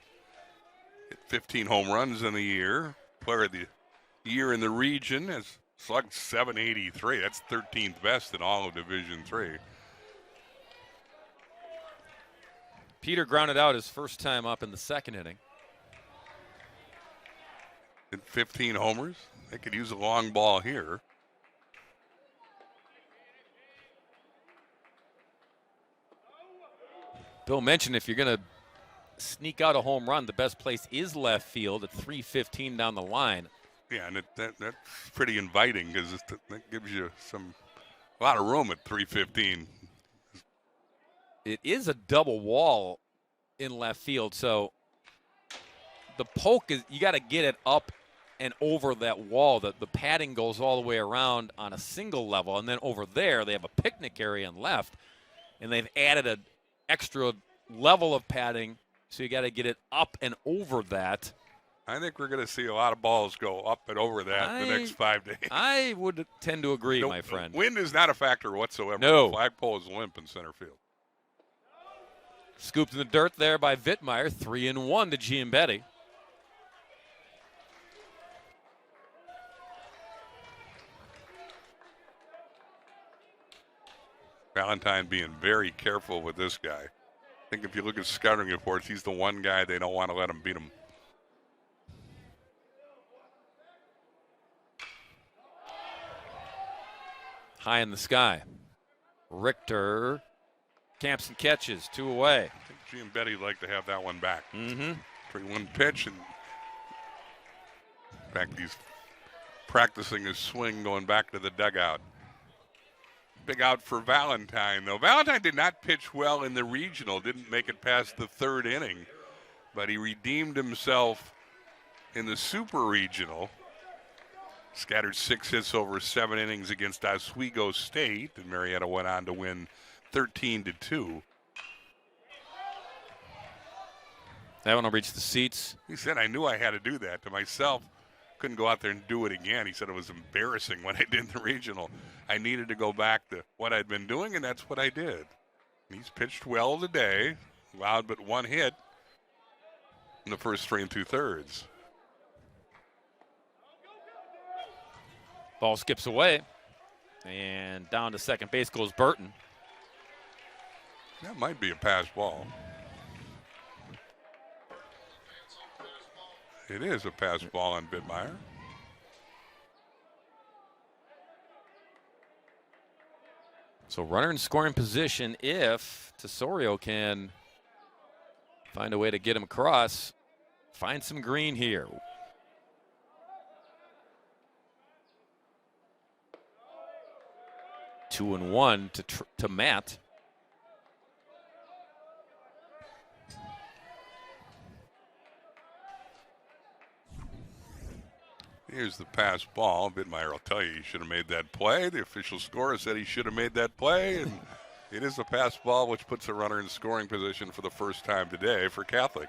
Hit 15 home runs in the year. Player of the year in the region, has slugged .783. That's 13th best in all of Division III. Peter grounded out his first time up in the second inning. Hit 15 homers. They could use a long ball here. Bill mentioned if you're going to sneak out a home run, the best place is left field at 3:15 down the line. Yeah, and that's pretty inviting because that gives you a lot of room at 3:15. It is a double wall in left field, so the poke is, you got to get it up and over that wall. The padding goes all the way around on a single level, and then over there they have a picnic area in left, and they've added an extra level of padding, so you got to get it up and over that. I think we're going to see a lot of balls go up and over that the next 5 days. I would tend to agree, my friend. Wind is not a factor whatsoever. No. The flagpole is limp in center field. Scooped in the dirt there by Vittmeyer. 3-1 to Giambetti. Valentine being very careful with this guy. I think if you look at scouting reports, he's the one guy they don't want to let him beat him. High in the sky. Richter camps and catches, 2 away. I think G and Betty like to have that one back. 3-1 pitch, and in fact, he's practicing his swing going back to the dugout. Big out for Valentine, though. Valentine did not pitch well in the regional, didn't make it past the 3rd inning, but he redeemed himself in the super regional. Scattered 6 hits over 7 innings against Oswego State, and Marietta went on to win 13-2. That one will reach the seats. He said, I knew I had to do that to myself. Couldn't go out there and do it again. He said it was embarrassing what I did in the regional. I needed to go back to what I'd been doing, and that's what I did. He's pitched well today, allowed but 1 hit in the first 3 2/3. Ball skips away, and down to second base goes Burton. That might be a pass ball. It is a pass ball on Bittmeyer. So runner in scoring position if Tesorio can find a way to get him across. Find some green here. 2-1 to Matt. Here's the pass ball. Bittmeyer will tell you he should have made that play. The official scorer said he should have made that play, and it is a pass ball which puts a runner in scoring position for the first time today for Catholic.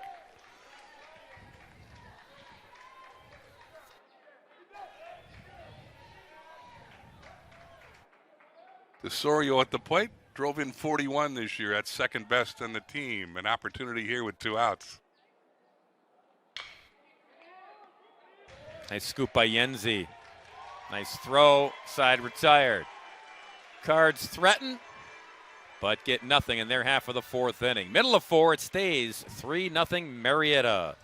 Tesorio at the plate, drove in 41 this year. That's second best on the team. An opportunity here with 2 outs. Nice scoop by Yenzi. Nice throw, side retired. Cards threaten, but get nothing in their half of the 4th inning. Middle of 4, it stays 3-0 Marietta.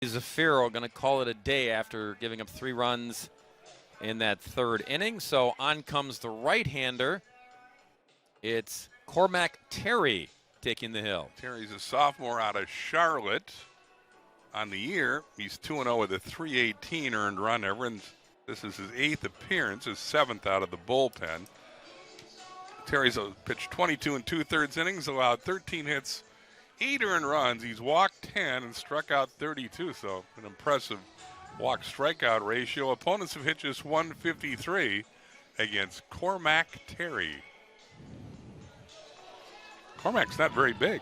Zafiro going to call it a day after giving up 3 runs in that 3rd inning. So on comes the right-hander. It's Cormac Terry taking the hill. Terry's a sophomore out of Charlotte. On the year, he's 2-0 with a 318 earned run average. This is his 8th appearance, his 7th out of the bullpen. Terry's pitched 22 2/3 innings, allowed 13 hits, 8 earned runs. He's walked 10 and struck out 32, so an impressive walk-strikeout ratio. Opponents have hit just 153 against Cormac Terry. Cormac's not very big.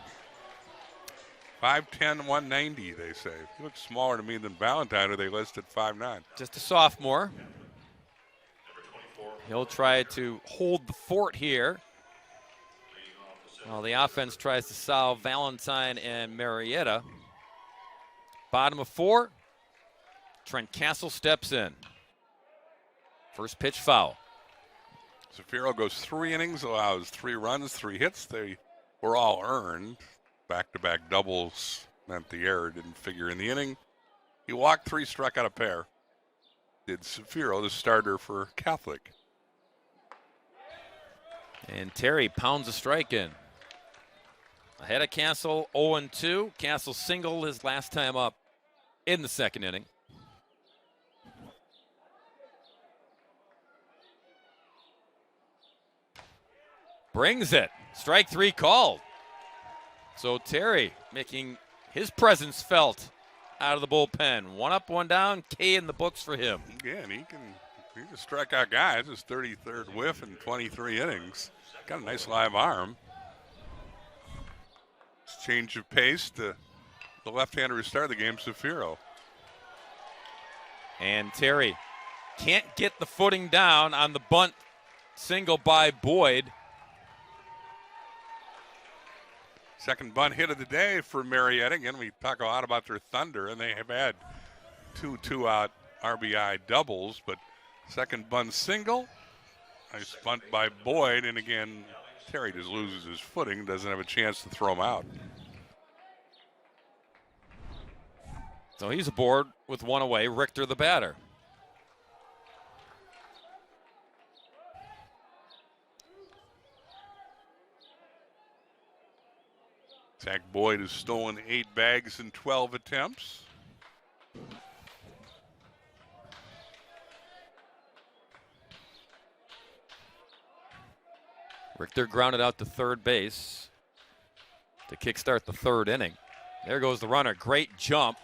5'10", 190, they say. He looks smaller to me than Valentine, who they listed 5'9". Just a sophomore. He'll try to hold the fort here. While the offense tries to solve Valentine and Marietta. Bottom of 4. Trent Castle steps in. First pitch foul. Zafiro goes 3 innings, allows 3 runs, 3 hits. They were all earned. Back-to-back doubles meant the error didn't figure in the inning. He walked 3, struck out a pair. Did Zafiro, the starter for Catholic. And Terry pounds a strike in. Ahead of Castle, 0-2. Castle singled his last time up in the 2nd inning. Brings it. Strike 3 called. So Terry making his presence felt out of the bullpen. 1 up, 1 down. K in the books for him. Again, he can strike out guys. His 33rd whiff in 23 innings. Got a nice live arm. Change of pace to the left-hander who started the game, Zafiro. And Terry can't get the footing down on the bunt single by Boyd. Second bunt hit of the day for Marietta. Again, we talk a lot about their Thunder, and they have had 2 2-out RBI doubles, but second bunt single. Nice bunt by Boyd, and again, Terry just loses his footing, doesn't have a chance to throw him out. So he's aboard with 1 away. Richter the batter. Zach Boyd has stolen 8 bags in 12 attempts. Richter grounded out to third base to kickstart the third inning. There goes the runner. Great jump.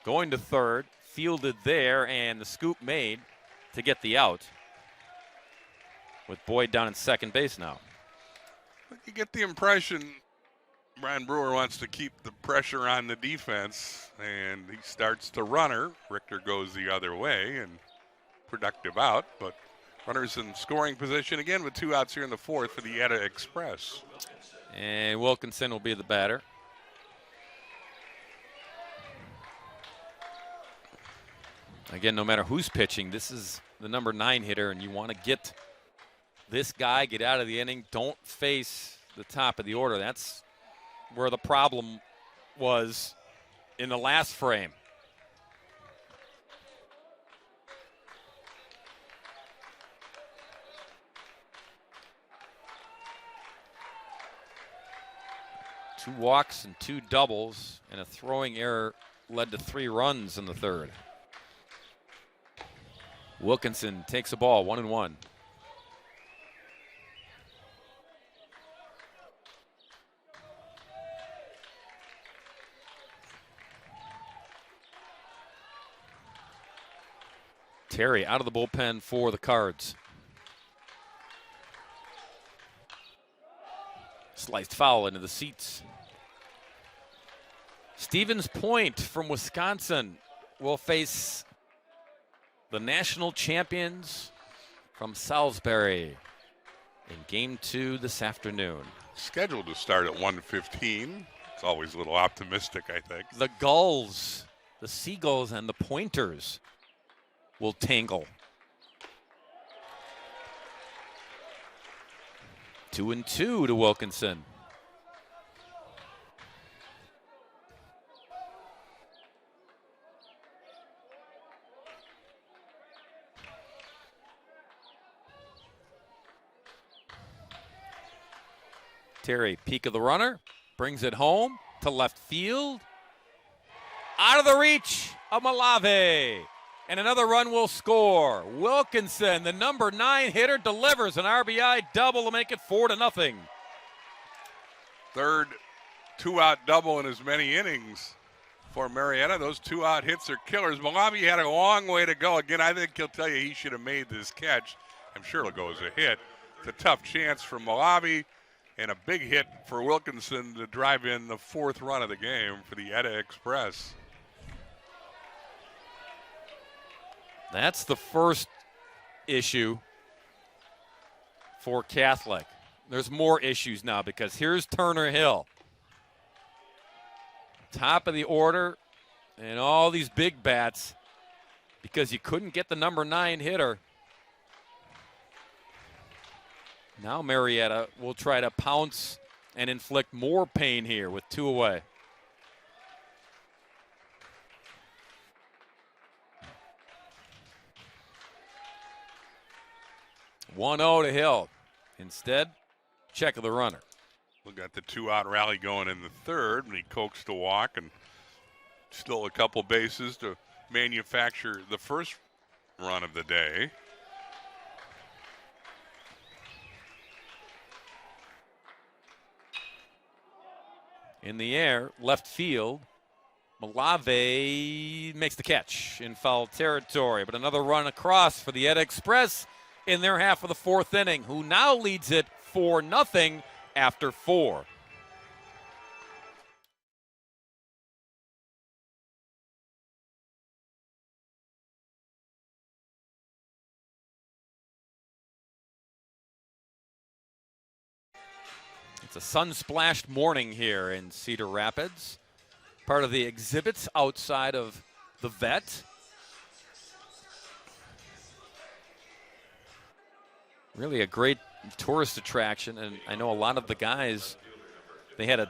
Going to third. Fielded there, and the scoop made to get the out. With Boyd down in second base now. You get the impression Brian Brewer wants to keep the pressure on the defense, and he starts the runner. Richter goes the other way, and productive out, but runners in scoring position again with 2 outs here in the fourth for the Etta Express. And Wilkinson will be the batter. Again, no matter who's pitching, this is the number 9 hitter, and you want to get this guy, get out of the inning. Don't face the top of the order. That's where the problem was in the last frame. Two walks and 2 doubles, and a throwing error led to 3 runs in the third. Wilkinson takes a ball, 1-1. Terry out of the bullpen for the Cards. Sliced foul into the seats. Stevens Point from Wisconsin will face the national champions from Salisbury in Game 2 this afternoon. Scheduled to start at 1:15. It's always a little optimistic, I think. The Gulls, the Seagulls, and the Pointers will tangle. 2-2 to Wilkinson. Terry, peak of the runner, brings it home to left field. Out of the reach of Malave. And another run will score. Wilkinson, the number 9 hitter, delivers an RBI double to make it 4-0. Third 2-out double in as many innings for Marietta. Those 2-out hits are killers. Malave had a long way to go. Again, I think he'll tell you he should have made this catch. I'm sure it'll go as a hit. It's a tough chance for Malave, and a big hit for Wilkinson to drive in the 4th run of the game for the Etta Express. That's the first issue for Catholic. There's more issues now because here's Turner Hill. Top of the order and all these big bats because you couldn't get the number 9 hitter. Now Marietta will try to pounce and inflict more pain here with 2 away. (1-0) to Hill. Instead, check of the runner. We got the 2-out rally going in the third when he coaxed a walk and still a couple bases to manufacture the first run of the day. In the air, left field. Malave makes the catch in foul territory, but another run across for the Etta Express in their half of the 4th inning, who now leads it 4-0 after 4. It's a sun-splashed morning here in Cedar Rapids. Part of the exhibits outside of the vet. Really a great tourist attraction, and I know a lot of the guys, they had a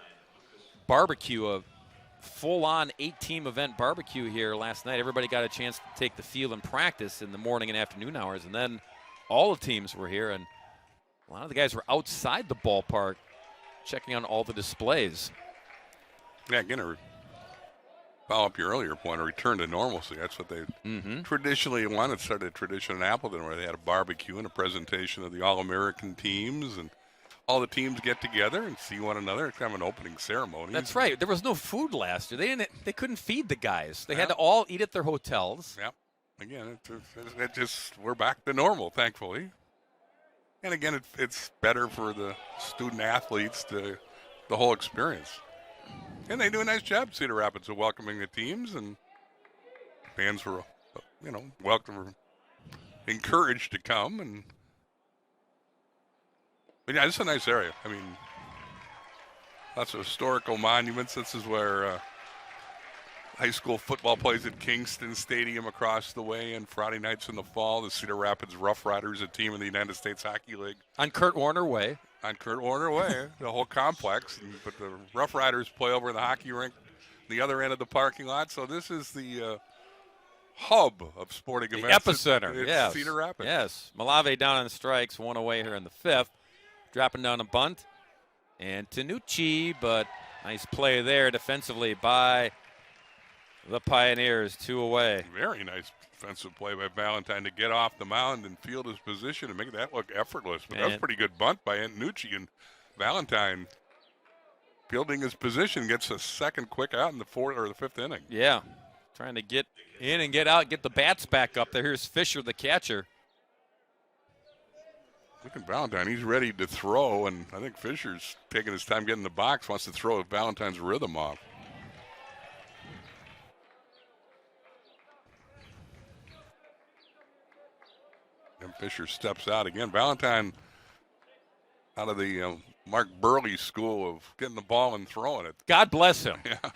barbecue, a full-on 8-team event barbecue here last night. Everybody got a chance to take the field and practice in the morning and afternoon hours, and then all the teams were here, and a lot of the guys were outside the ballpark checking on all the displays. Yeah, again, to follow up your earlier point, a return to normalcy. That's what they traditionally wanted. Started a tradition in Appleton where they had a barbecue and a presentation of the All-American teams, and all the teams get together and see one another. It's kind of an opening ceremony. That's right. There was no food last year. They couldn't feed the guys. They had to all eat at their hotels. Yeah. Again, we're back to normal, thankfully. And again, it's better for the student athletes, the whole experience. And they do a nice job, Cedar Rapids, of welcoming the teams, and fans were, welcome, encouraged to come. But yeah, it's a nice area. I mean, lots of historical monuments. This is where high school football plays at Kingston Stadium across the way, and Friday nights in the fall, the Cedar Rapids Rough Riders, a team in the United States Hockey League. On Kurt Warner Way. On Kurt Warner Way, the whole complex. But the Rough Riders play over in the hockey rink, the other end of the parking lot. So this is the hub of sporting The events. epicenter, It's yes. Cedar Rapids. Yes. Malave down on strikes, one away here in the fifth. Dropping down a bunt. And Tanucci, but nice play there defensively by the Pioneers, 2 away. Very nice defensive play by Valentine to get off the mound and field his position and make that look effortless. But that was a pretty good bunt by Antonucci, and Valentine fielding his position gets a second quick out in the fourth or the fifth inning. Yeah, trying to get in and get out, get the bats back up there. Here's Fisher, the catcher. Look at Valentine. He's ready to throw, and I think Fisher's taking his time getting in the box, wants to throw Valentine's rhythm off. And Fisher steps out again. Valentine out of the Mark Burley school of getting the ball and throwing it. God bless him. Yeah.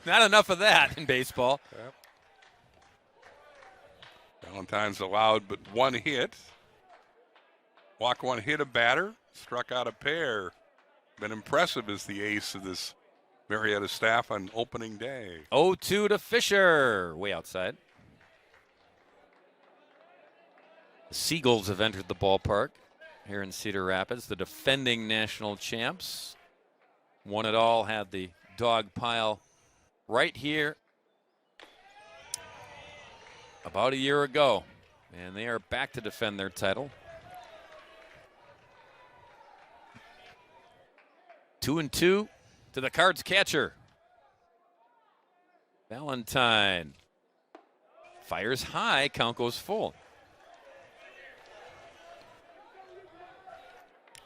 Not enough of that in baseball. Yep. Valentine's allowed but one hit. Walk one, hit a batter, struck out a pair. Been impressive as the ace of this Marietta staff on opening day. 0-2 to Fisher, way outside. The Seagulls have entered the ballpark here in Cedar Rapids, the defending national champs. Won it all, had the dog pile right here about a year ago. And they are back to defend their title. 2-2 to the Cards catcher. Valentine fires high, count goes full.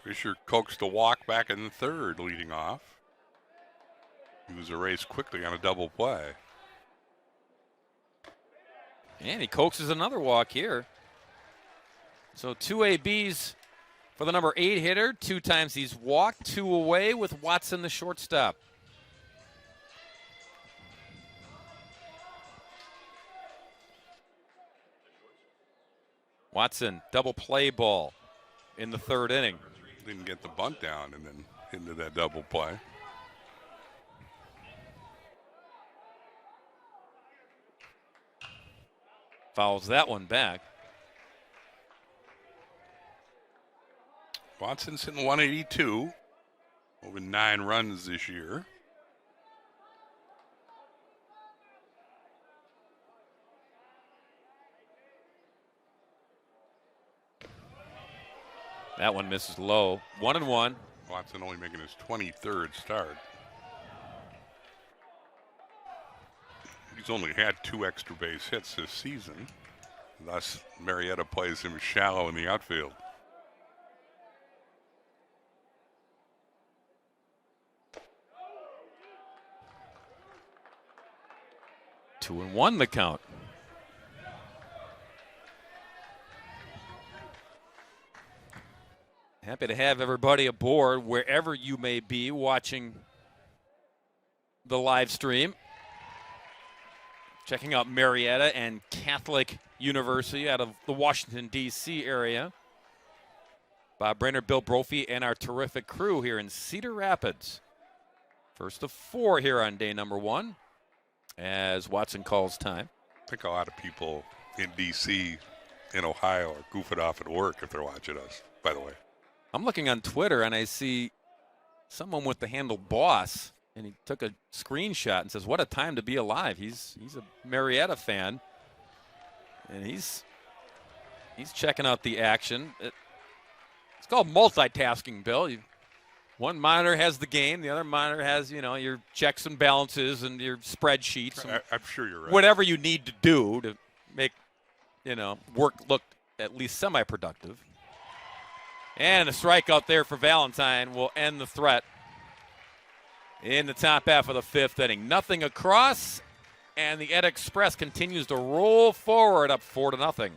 Fisher coaxed a walk back in the third, leading off. He was erased quickly on a double play. And he coaxes another walk here. So 2 ABs for the number 8 hitter. 2 times he's walked, 2 away with Watson, the shortstop. Watson, double play ball in the third inning. Didn't get the bunt down and then into that double play. Fouls that one back. Watson's hitting 182 over 9 runs this year. That one misses low. 1-1. Watson only making his 23rd start. He's only had 2 extra base hits this season. Thus, Marietta plays him shallow in the outfield. Two and 1 the count. Happy to have everybody aboard wherever you may be watching the live stream. Checking out Marietta and Catholic University out of the Washington, D.C. area. Bob Brainerd, Bill Brophy, and our terrific crew here in Cedar Rapids. First of 4 here on day number 1 as Watson calls time. I think a lot of people in D.C., in Ohio, are goofing off at work if they're watching us, by the way. I'm looking on Twitter and I see someone with the handle Boss and he took a screenshot and says, "What a time to be alive." He's a Marietta fan, and he's checking out the action. It's called multitasking, Bill. One monitor has the game, the other monitor has, your checks and balances and your spreadsheets. And I'm sure you're right. whatever you need to do to make, work look at least semi-productive. And a strikeout there for Valentine will end the threat in the top half of the fifth inning. Nothing across, and the Ed Express continues to roll forward up 4-0.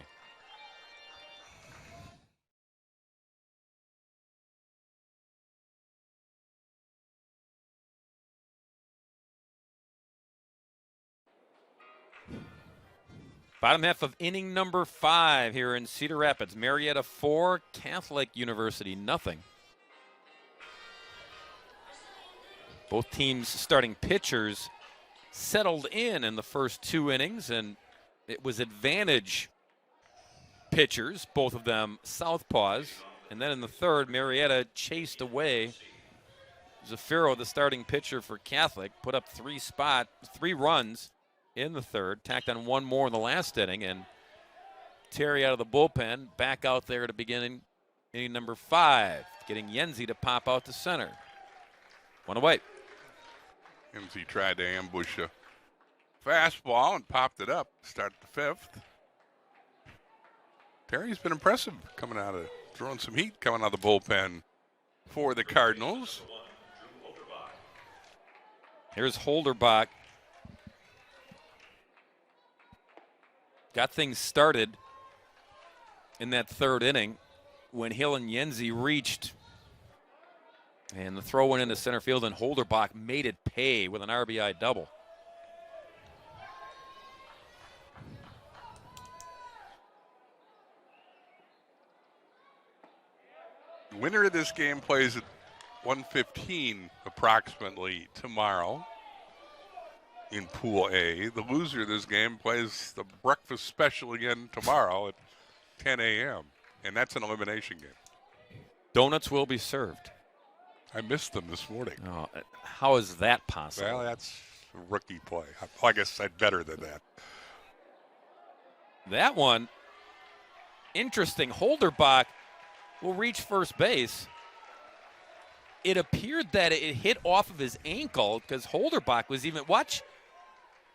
Bottom half of inning number 5 here in Cedar Rapids. Marietta 4, Catholic University nothing. Both teams' starting pitchers settled in the first 2 innings, and it was advantage pitchers, both of them southpaws. And then in the third, Marietta chased away Zafiro, the starting pitcher for Catholic, put up 3 runs in the third, tacked on 1 more in the last inning, and Terry out of the bullpen, back out there to begin inning number 5, getting Yenzi to pop out to center. 1 away. Yenzi tried to ambush a fastball and popped it up. Start the 5th. Terry's been impressive throwing some heat coming out of the bullpen for the Cardinals. Here's Holderbach. Got things started in that third inning when Hill and Yenzi reached. And the throw went into center field, and Holderbach made it pay with an RBI double. The winner of this game plays at 1:15 approximately tomorrow in Pool A. The loser of this game plays the breakfast special again tomorrow at 10 a.m. And that's an elimination game. Donuts will be served. I missed them this morning. Oh, how is that possible? Well, that's a rookie play. I guess I'd better than that. That one, interesting. Holderbach will reach first base. It appeared that it hit off of his ankle because Holderbach was watch.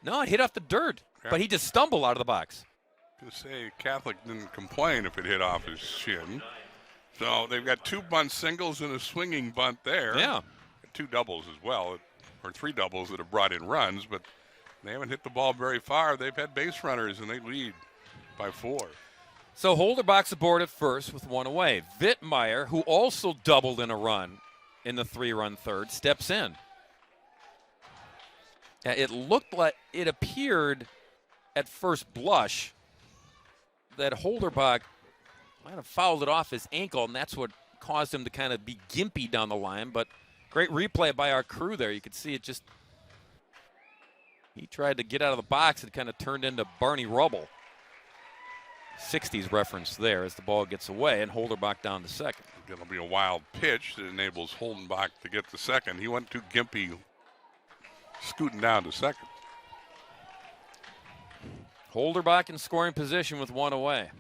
No, it hit off the dirt, but he just stumbled out of the box. To say Catholic didn't complain if it hit off his shin. So they've got 2 bunt singles and a swinging bunt there. Yeah. 2 doubles as well, or 3 doubles that have brought in runs, but they haven't hit the ball very far. They've had base runners, and they lead by 4. So Holderbach's aboard at first with 1 away. Vittmeyer, who also doubled in a run in the 3-run third, steps in. It looked like, it appeared at first blush that Holderbach might have fouled it off his ankle, and that's what caused him to kind of be gimpy down the line. But great replay by our crew there. You could see it just, he tried to get out of the box and kind of turned into Barney Rubble. 60s reference there as the ball gets away, and Holderbach down to second. It'll be a wild pitch that enables Holdenbach to get to second. He went too gimpy, scooting down to second. Holderbach in scoring position with 1 away.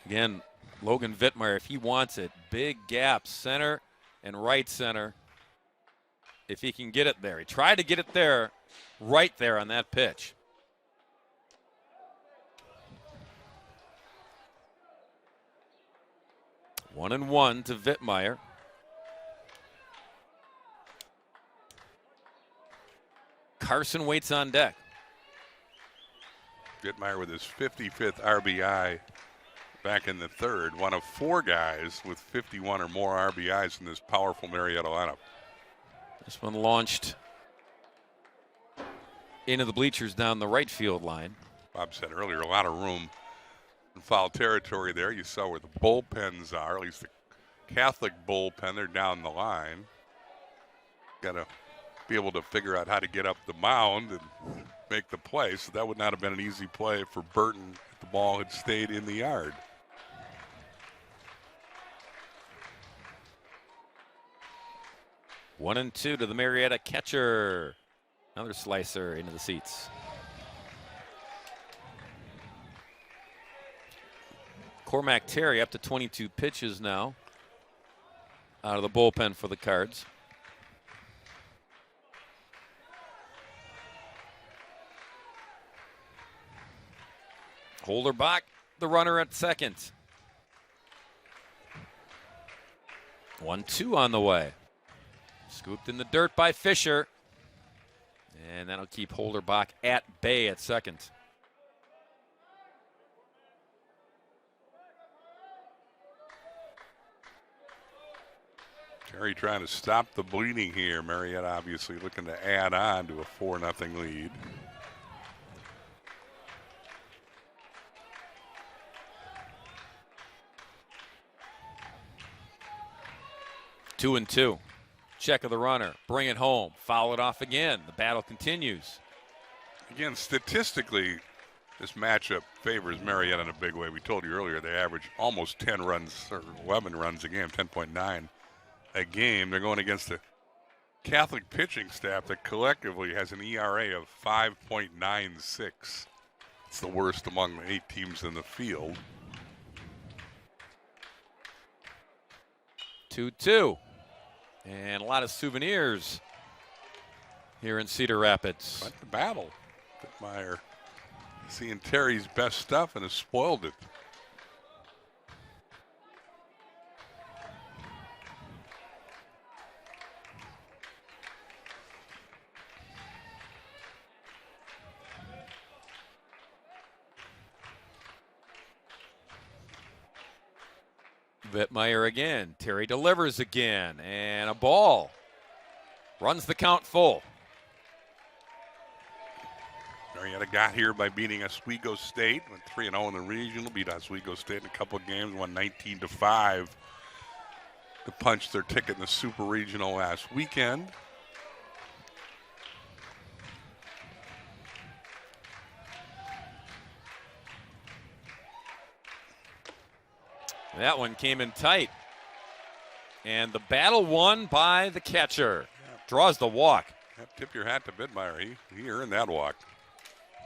Again, Logan Vittmeyer, if he wants it, big gap, center and right center. If he can get it there. He tried to get it there, right there on that pitch. One and one to Vittmeyer. Carson waits on deck. Vittmeyer with his 55th RBI back in the third. One of 4 guys with 51 or more RBIs in this powerful Marietta lineup. This one launched into the bleachers down the right field line. Bob said earlier, a lot of room in foul territory there. You saw where the bullpens are, at least the Catholic bullpen. They're down the line. Got to be able to figure out how to get up the mound and make the play. So that would not have been an easy play for Burton if the ball had stayed in the yard. 1-2 to the Marietta catcher. Another slicer into the seats. Cormac Terry up to 22 pitches now out of the bullpen for the Cards. Holderbach, the runner at second. 1-2 on the way. Scooped in the dirt by Fisher. And that'll keep Holderbach at bay at second. Terry trying to stop the bleeding here. Marietta obviously looking to add on to a 4-0 lead. Two and two. Check of the runner. Bring it home. Foul it off again. The battle continues. Again, statistically, this matchup favors Marietta in a big way. We told you earlier they average almost 10 runs or 11 runs a game, 10.9 a game. They're going against the Catholic pitching staff that collectively has an ERA of 5.96. It's the worst among the 8 teams in the field. 2-2. And a lot of souvenirs here in Cedar Rapids. But the battle. Whitmire seeing Terry's best stuff and has spoiled it. Whitmire again. Terry delivers again. And a ball. Runs the count full. Marietta got here by beating Oswego State. Went 3-0 in the regional. Beat Oswego State in a couple of games. Won 19-5 to punch their ticket in the Super Regional last weekend. That one came in tight. And the battle won by the catcher. Draws the walk. Tip your hat to Whitmire. He earned that walk.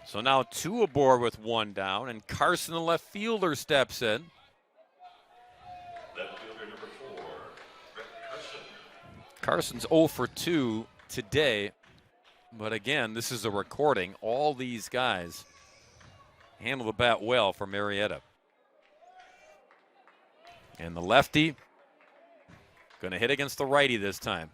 So now 2 aboard with 1 down, and Carson, the left fielder, steps in. Left fielder number 4, Brett Carson. Carson's 0 for 2 today. But again, this is a recording. All these guys handle the bat well for Marietta. And the lefty going to hit against the righty this time.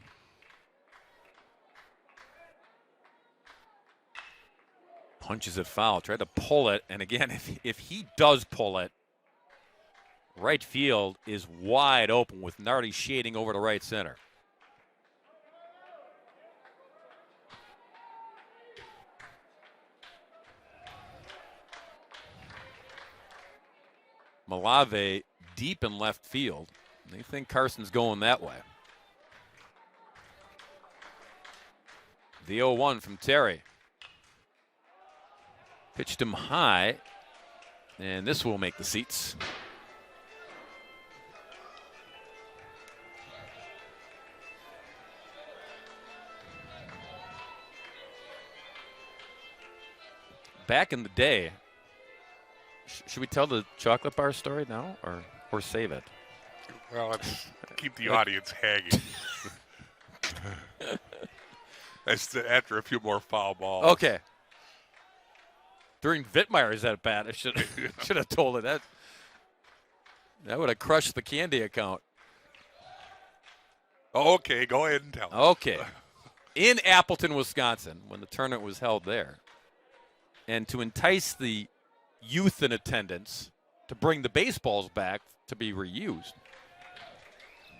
Punches it foul. Tried to pull it. And again, if he does pull it, right field is wide open with Nardi shading over to right center. Malave deep in left field. They think Carson's going that way. The 0-1 from Terry. Pitched him high, and this will make the seats. Back in the day, should we tell the chocolate bar story now, or save it? Well, let's keep the audience hanging. That's after a few more foul balls. Okay. During Whitmire's at bat, I should have told it. That would have crushed the candy account. Okay, go ahead and tell us. Okay. In Appleton, Wisconsin, when the tournament was held there, and to entice the youth in attendance to bring the baseballs back to be reused,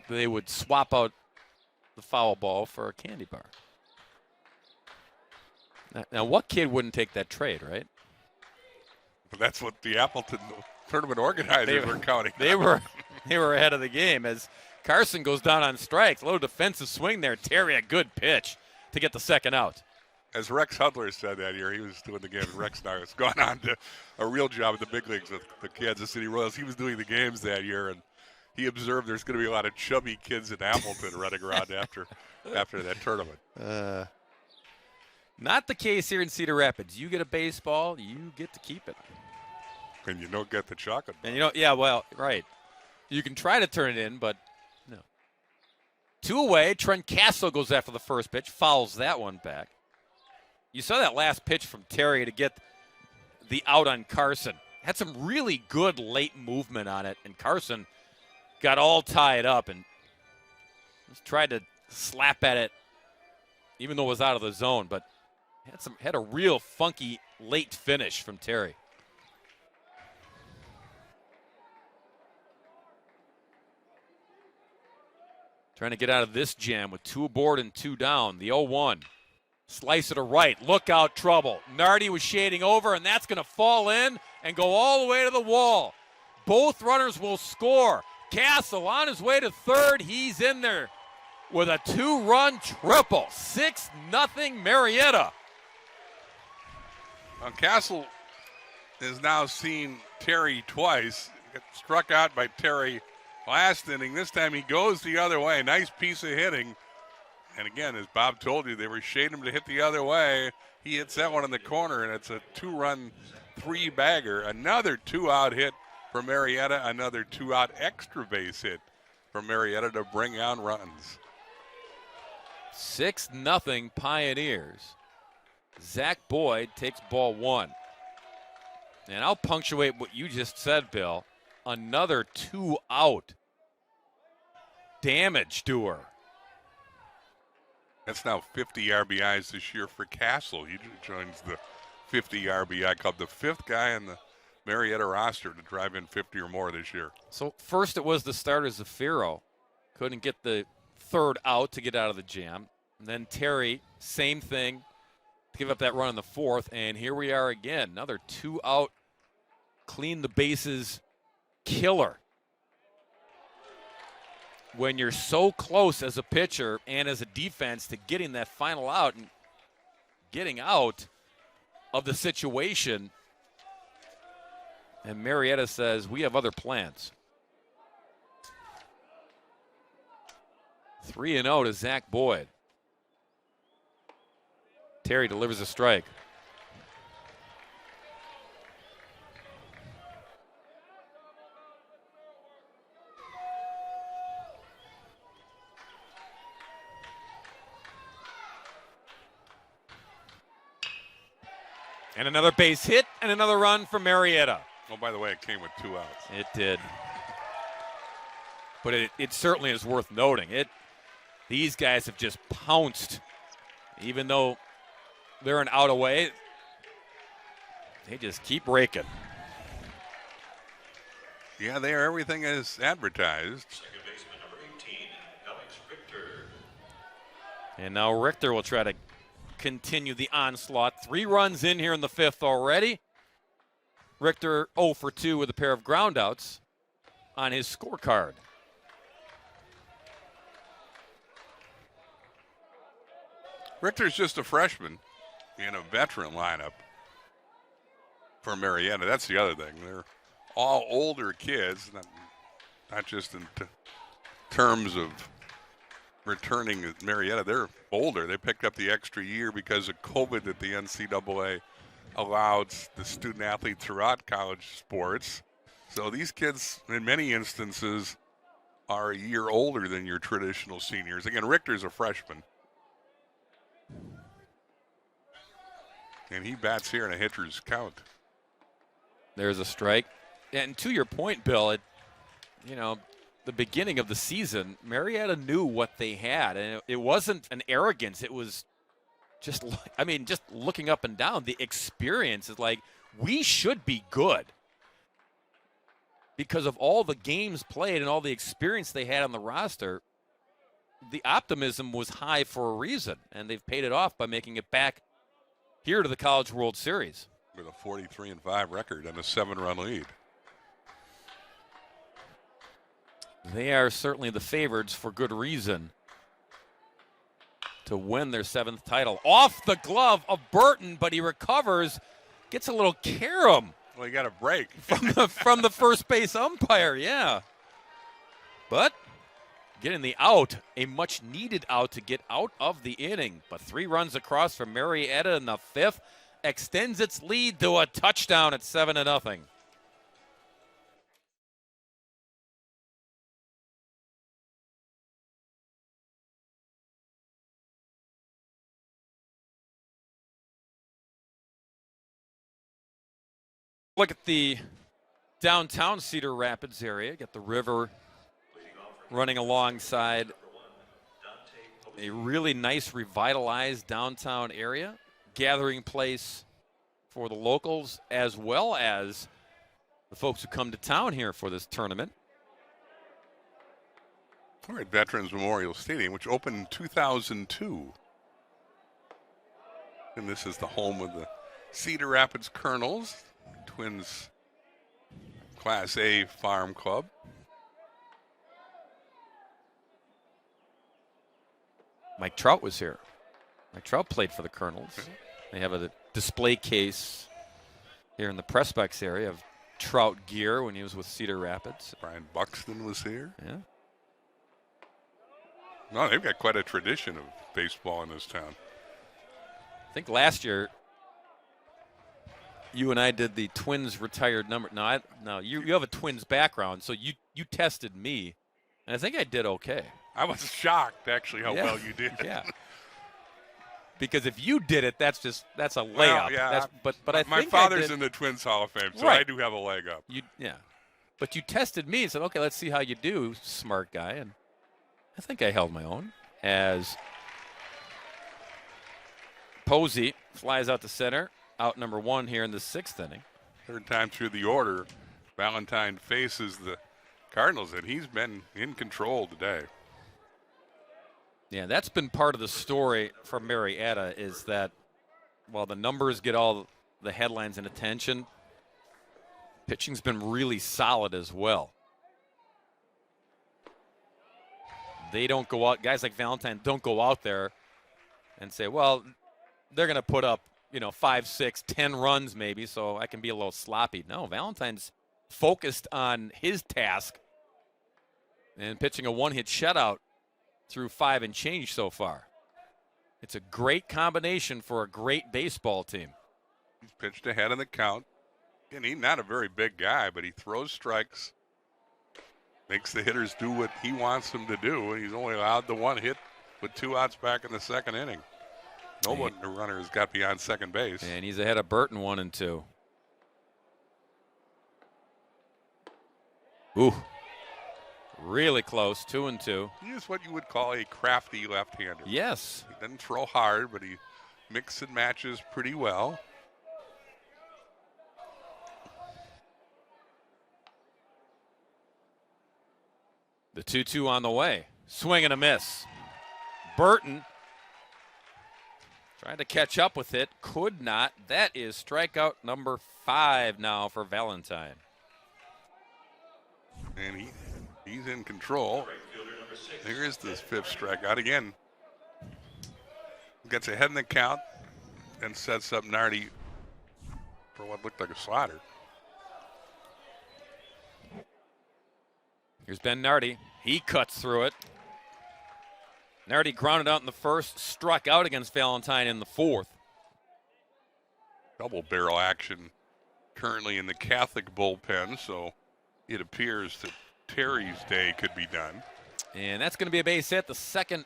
they would swap out the foul ball for a candy bar. Now, what kid wouldn't take that trade, right? But that's what the Appleton tournament organizers were counting. They were ahead of the game as Carson goes down on strikes. A little defensive swing there. Terry, a good pitch to get the second out. As Rex Hudler said that year, he was doing the games. Rex now has gone on to a real job at the big leagues with the Kansas City Royals. He was doing the games that year, and he observed there's going to be a lot of chubby kids in Hamilton running around after that tournament. Not the case here in Cedar Rapids. You get a baseball, you get to keep it. And you don't get the chocolate bar. And yeah, well, right. You can try to turn it in, but no. 2 away. Trent Castle goes after the first pitch, fouls that one back. You saw that last pitch from Terry to get the out on Carson. Had some really good late movement on it, and Carson got all tied up and just tried to slap at it, even though it was out of the zone, but had a real funky late finish from Terry. Trying to get out of this jam with 2 aboard and 2 down. The 0-1. Slice it to right. Look out, trouble. Nardi was shading over, and that's going to fall in and go all the way to the wall. Both runners will score. Castle on his way to third. He's in there with a 2-run triple. 6-0 Marietta. Well, Castle has now seen Terry twice. Got struck out by Terry last inning. This time he goes the other way. Nice piece of hitting. And again, as Bob told you, they were shading him to hit the other way. He hits that one in the corner, and it's a 2-run 3-bagger. Another 2-out hit for Marietta. Another 2-out extra base hit for Marietta to bring on runs. 6-0 Pioneers. Zach Boyd takes ball 1. And I'll punctuate what you just said, Bill. Another 2-out damage doer. That's now 50 RBIs this year for Castle. He joins the 50 RBI club, the 5th guy in the Marietta roster to drive in 50 or more this year. So first it was the starter Zafiro. Couldn't get the 3rd out to get out of the jam. And then Terry, same thing, to give up that run in the 4th. And here we are again. Another 2-out, clean the bases killer. When you're so close as a pitcher and as a defense to getting that final out and getting out of the situation, and Marietta says, we have other plans. 3-0 to Zach Boyd. Terry delivers a strike. And another base hit and another run for Marietta. Oh, by the way, it came with 2 outs. It did. But it certainly is worth noting. These guys have just pounced. Even though they're an out away, they just keep raking. Yeah, they are everything as advertised. Second baseman number 18, Alex Richter. And now Richter will try to continue the onslaught. 3 runs in here in the 5th already. Richter 0 for 2 with a pair of groundouts on his scorecard. Richter's just a freshman in a veteran lineup for Marietta. That's the other thing. They're all older kids, not just in terms of returning at Marietta. They're older. They picked up the extra year because of COVID that the NCAA allowed the student athletes throughout college sports. So these kids, in many instances, are a year older than your traditional seniors. Again, Richter's a freshman. And he bats here in a hitter's count. There's a strike. And to your point, Bill, the beginning of the season, Marietta knew what they had. And it wasn't an arrogance. It was just looking up and down. The experience is like, we should be good. Because of all the games played and all the experience they had on the roster, the optimism was high for a reason. And they've paid it off by making it back here to the College World Series. With a 43-5 record and a 7-run lead. They are certainly the favorites for good reason to win their 7th title. Off the glove of Burton, but he recovers, gets a little carom. Well, he got a break. from the first base umpire, yeah. But getting the out, a much needed out to get out of the inning. But 3 runs across from Marietta in the 5th extends its lead to a touchdown at 7-0. Look at the downtown Cedar Rapids area. Got the river running alongside a really nice revitalized downtown area, gathering place for the locals as well as the folks who come to town here for this tournament. We're at Veterans Memorial Stadium, which opened in 2002. And this is the home of the Cedar Rapids Colonels, Twins Class A Farm Club. Mike Trout was here. Mike Trout played for the Colonels. They have a display case here in the press box area of Trout gear when he was with Cedar Rapids. Brian Buxton was here. Yeah. No, they've got quite a tradition of baseball in this town. I think last year you and I did the Twins retired number. No, you have a Twins background, so you tested me, and I think I did okay. I was shocked, actually, how well you did. Yeah. Because if you did it, that's a layup. Well, yeah, but I my think father's in the Twins Hall of Fame, so right. I do have a leg up. But you tested me and said, okay, let's see how you do, smart guy. And I think I held my own as Posey flies out to center, out number 1 here in the 6th inning. 3rd time through the order, Valentine faces the Cardinals, and he's been in control today. Yeah, that's been part of the story for Marietta is that while the numbers get all the headlines and attention, pitching's been really solid as well. They don't go out, guys like Valentine don't go out there and say, well, they're going to put up, 5, 6, 10 runs maybe, so I can be a little sloppy. No, Valentine's focused on his task and pitching a 1-hit shutout through 5 and change so far. It's a great combination for a great baseball team. He's pitched ahead in the count. And he's not a very big guy, but he throws strikes, makes the hitters do what he wants them to do, and he's only allowed the 1 hit with 2 outs back in the 2nd inning. No one runner has got beyond second base. And he's ahead of Burton 1 and 2. Ooh. Really close, 2 and 2. He is what you would call a crafty left-hander. Yes. He doesn't throw hard, but he mixes and matches pretty well. The 2-2 on the way. Swing and a miss. Burton trying to catch up with it. Could not. That is strikeout number 5 now for Valentine. And he's in control. Here is this 5th strikeout again. Gets ahead in the count and sets up Nardi for what looked like a slider. Here's Ben Nardi. He cuts through it. Nardi grounded out in the 1st, struck out against Valentine in the 4th. Double barrel action currently in the Catholic bullpen, so it appears that Terry's day could be done. And that's going to be a base hit, the 2nd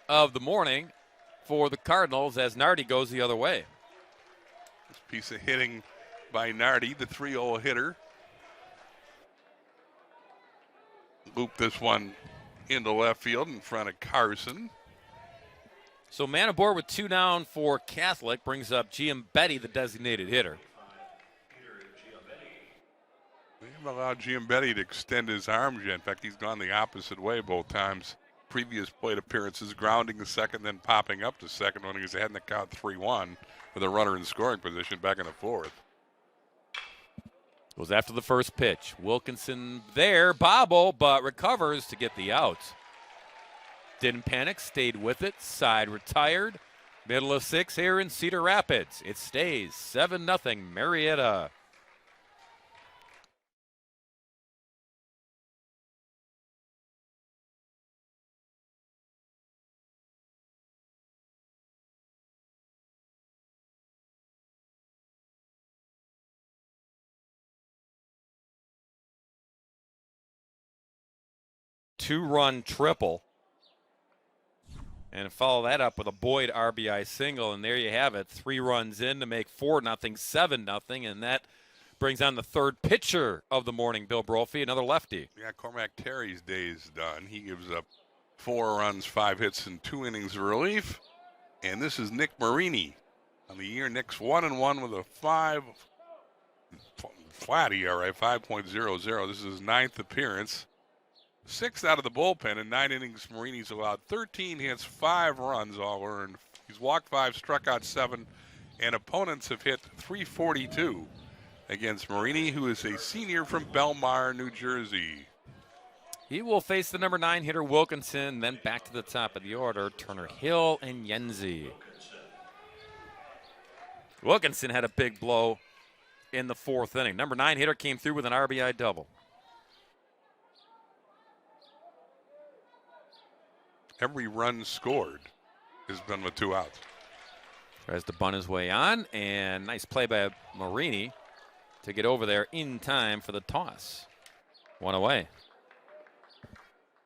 of the morning for the Cardinals as Nardi goes the other way. This piece of hitting by Nardi, the 3-0 hitter. Loop this one into left field in front of Carson. So man aboard with 2 down for Catholic brings up Giambetti, the designated hitter. They haven't allowed Giambetti to extend his arms yet. In fact, he's gone the opposite way both times. Previous plate appearances, grounding the 2nd, then popping up to 2nd when he was ahead in the count 3-1 with a runner in scoring position back in the 4th. Goes after the 1st pitch. Wilkinson there, bobble, but recovers to get the out. Didn't panic, stayed with it, side retired. Middle of 6 here in Cedar Rapids. It stays 7-0 Marietta. 2-run triple. And follow that up with a Boyd RBI single, and there you have it. 3 runs in to make 4-0, 7-0, and that brings on the third pitcher of the morning, Bill Brophy, another lefty. Yeah, Cormac Terry's day is done. He gives up 4 runs, 5 hits, and 2 innings of relief. And this is Nick Marini. On the year, Nick's 1-1 with a 5 flat ERA, 5.00. This is his 9th appearance. 6 out of the bullpen in 9 innings. Marini's allowed 13 hits, 5 runs, all earned. He's walked 5, struck out 7, and opponents have hit 342 against Marini, who is a senior from Belmar, New Jersey. He will face the number 9 hitter Wilkinson, then back to the top of the order, Turner Hill and Yenzi. Wilkinson had a big blow in the 4th inning. Number 9 hitter came through with an RBI double. Every run scored has been with 2 outs. Tries to bunt his way on, and nice play by Marini to get over there in time for the toss. 1 away.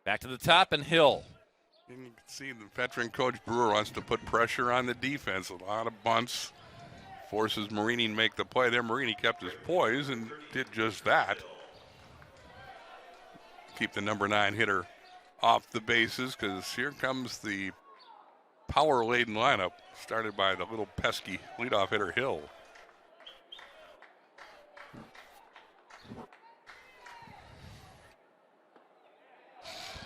Back to the top, and Hill. And you can see the veteran coach Brewer wants to put pressure on the defense. A lot of bunts. Forces Marini to make the play there. Marini kept his poise and did just that. Keep the number 9 hitter off the bases, because here comes the power-laden lineup started by the little pesky leadoff hitter Hill.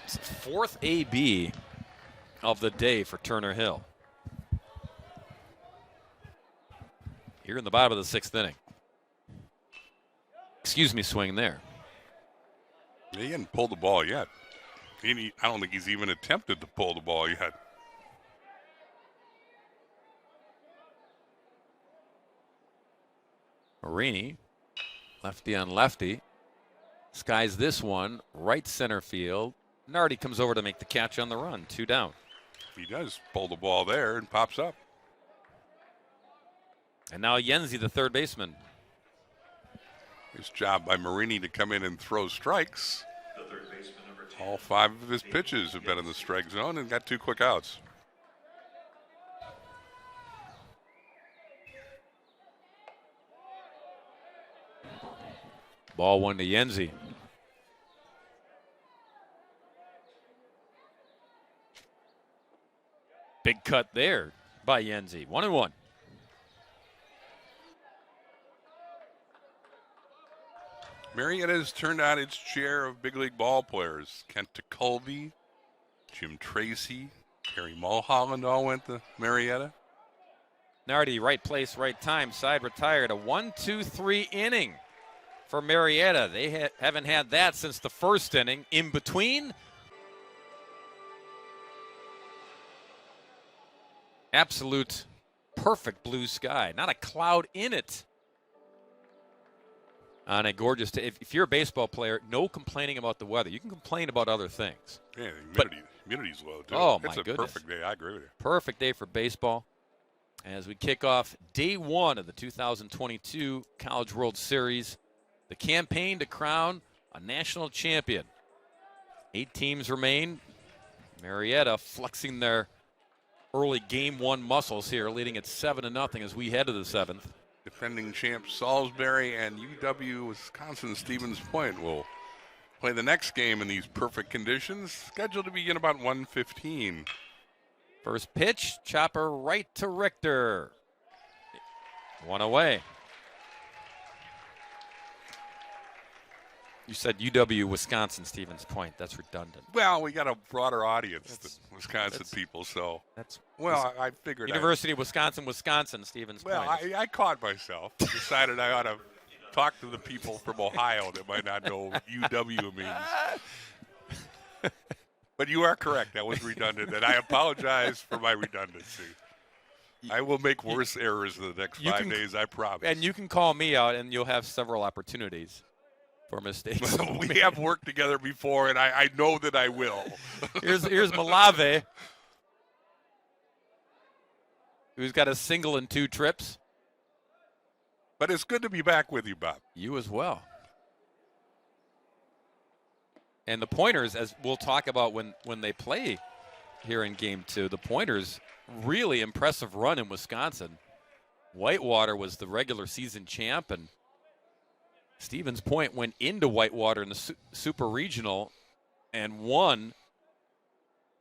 It's the 4th AB of the day for Turner Hill. Here in the bottom of the 6th inning. Excuse me, swing there. He hadn't pulled the ball yet. I don't think he's even attempted to pull the ball yet. Marini, lefty on lefty, skies this one, right center field. Nardi comes over to make the catch on the run, 2 down. He does pull the ball there and pops up. And now Yenzi, the third baseman. Nice job by Marini to come in and throw strikes. The third baseman, number 10. All 5 of his pitches have been in the strike zone and got 2 quick outs. Ball 1 to Yenzi. Big cut there by Yenzi. 1-1. Marietta has turned out its share of big league ball players. Kent Colby, Jim Tracy, Harry Mulholland all went to Marietta. Nardi, right place, right time, side retired. A 1-2-3 inning for Marietta. They haven't had that since the 1st inning. In between, absolute perfect blue sky. Not a cloud in it. On a gorgeous day. If you're a baseball player, no complaining about the weather. You can complain about other things. Yeah, humidity's low, too. Oh, my goodness. It's a perfect day. I agree with you. Perfect day for baseball as we kick off day 1 of the 2022 College World Series. The campaign to crown a national champion. 8 teams remain. Marietta flexing their early game 1 muscles here, leading at 7-0 as we head to the 7th. Defending champs Salisbury and UW Wisconsin Stevens Point will play the next game in these perfect conditions, scheduled to begin about 1:15. First pitch, chopper right to Richter. 1 away. You said UW Wisconsin Stevens Point. That's redundant. Well, we got a broader audience than Wisconsin people, so. I figured. University of Wisconsin, Stevens Point. Well, I caught myself. Decided I ought to talk to the people from Ohio that might not know what UW means. But you are correct. That was redundant, and I apologize for my redundancy. I will make worse errors in the next 5 days, I promise. And you can call me out, and you'll have several opportunities for mistakes. We have worked together before, and I know that I will. Here's Malave, who's got a single and 2 trips. But it's good to be back with you, Bob. You as well. And the Pointers, as we'll talk about when they play here in Game 2, the Pointers, really impressive run in Wisconsin. Whitewater was the regular season champ, and Stevens Point went into Whitewater in the Super Regional and won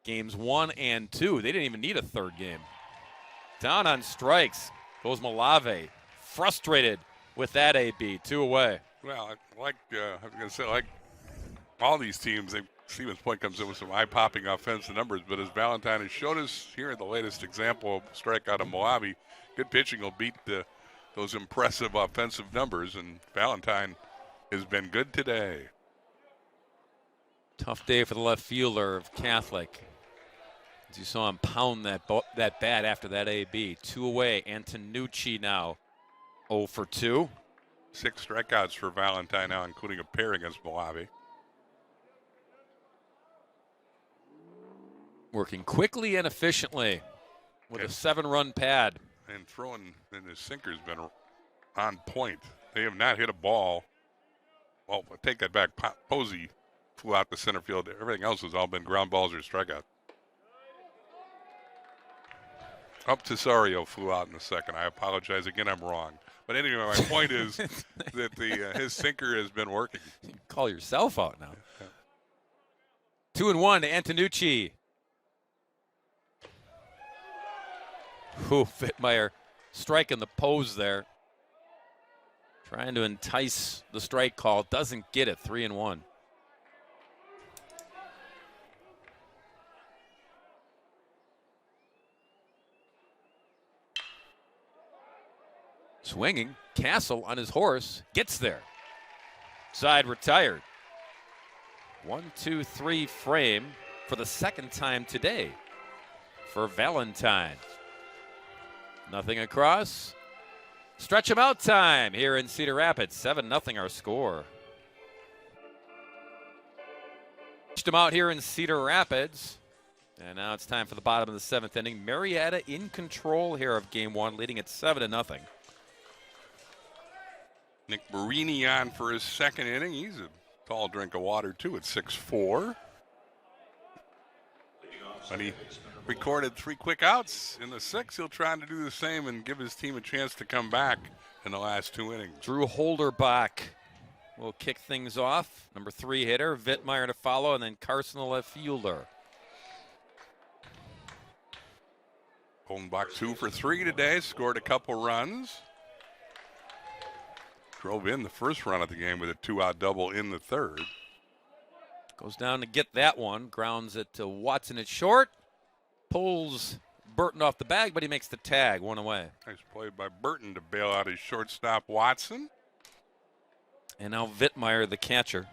games 1 and 2. They didn't even need a third game. Down on strikes goes Malave, frustrated with that AB, 2 away. Well, I was going to say, like all these teams, Stevens Point comes in with some eye-popping offensive numbers, but as Valentine has showed us here in the latest example of strikeout of Malave, good pitching will beat those impressive offensive numbers, and Valentine has been good today. Tough day for the left fielder of Catholic. As you saw him pound that bat after that AB. 2 away. Antonucci now 0 for 2. 6 strikeouts for Valentine now, including a pair against Malave. Working quickly and efficiently with a 7-run pad. And throwing in his sinker has been on point. They have not hit a ball. Well, I take that back. Posey flew out the center field. Everything else has all been ground balls or strikeouts. Up Tesario flew out in the second. I apologize again. I'm wrong. But anyway, my point is that his sinker has been working. You can call yourself out now. 2-1 to Antonucci. Wittmeyer striking the pose there. Trying to entice the strike call. Doesn't get it. 3-1. Swinging. Castle on his horse. Gets there. Side retired. 1-2-3 frame for the second time today for Valentine. Nothing across. Stretch him out time here in Cedar Rapids. 7-0 our score. Stretched him out here in Cedar Rapids. And now it's time for the bottom of the 7th inning. Marietta in control here of Game 1, leading at 7-0. Nick Marini on for his second inning. He's a tall drink of water, too, at 6'4". But he recorded 3 quick outs in the 6th. He'll try to do the same and give his team a chance to come back in the last 2 innings. Drew Holderbach will kick things off. Number 3 hitter, Wittmeyer to follow, and then Carson the left fielder. Holdenbach 2 for 3 today, scored a couple runs. Drove in the first run of the game with a 2-out double in the 3rd. Goes down to get that one. Grounds it to Watson at short. Pulls Burton off the bag, but he makes the tag. 1 away. Nice play by Burton to bail out his shortstop, Watson. And now Wittmeyer, the catcher.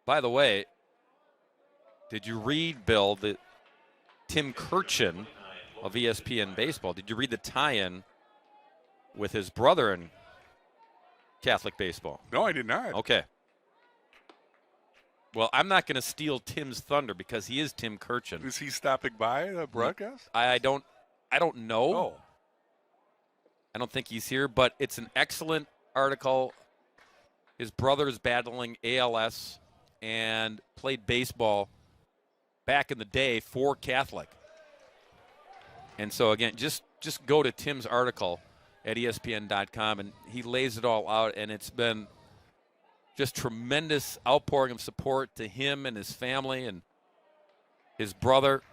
By the way, did you read, Bill, that Tim Kirchin of ESPN Baseball, did you read the tie-in with his brother in Catholic baseball? No, I did not. Okay. Well, I'm not going to steal Tim's thunder because he is Tim Kirchin. Is he stopping by the broadcast? I don't know. Oh. I don't think he's here, but it's an excellent article. His brother is battling ALS and played baseball back in the day for Catholic. And so, again, just go to Tim's article at ESPN.com, and he lays it all out, and it's been just tremendous outpouring of support to him and his family and his brother,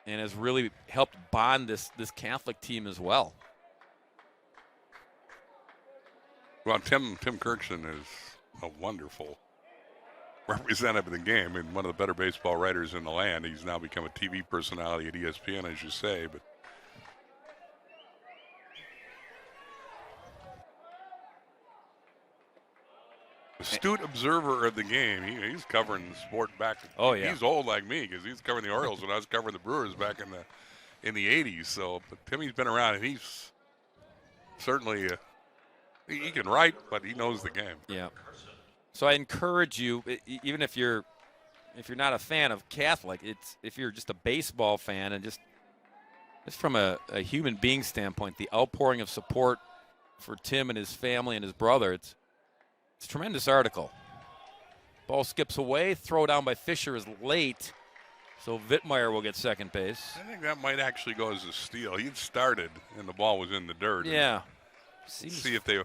and has really helped bond this Catholic team as well. Well, Tim Kirkson is a wonderful representative of the game and one of the better baseball writers in the land. He's now become a TV personality at ESPN, as you say, but astute observer of the game. He's covering the sport back. Oh, yeah. He's old like me because he's covering the Orioles when I was covering the Brewers back in the 80s. So, but Timmy's been around, and he's certainly he can write, but he knows the game. Yeah. So I encourage you, even if you're not a fan of Catholic, if you're just a baseball fan and just from a human being standpoint, the outpouring of support for Tim and his family and his brother, it's a tremendous article. Ball skips away. Throw down by Fisher is late. So Vittmeyer will get second base. I think that might actually go as a steal. He'd started, and the ball was in the dirt. Yeah. See if they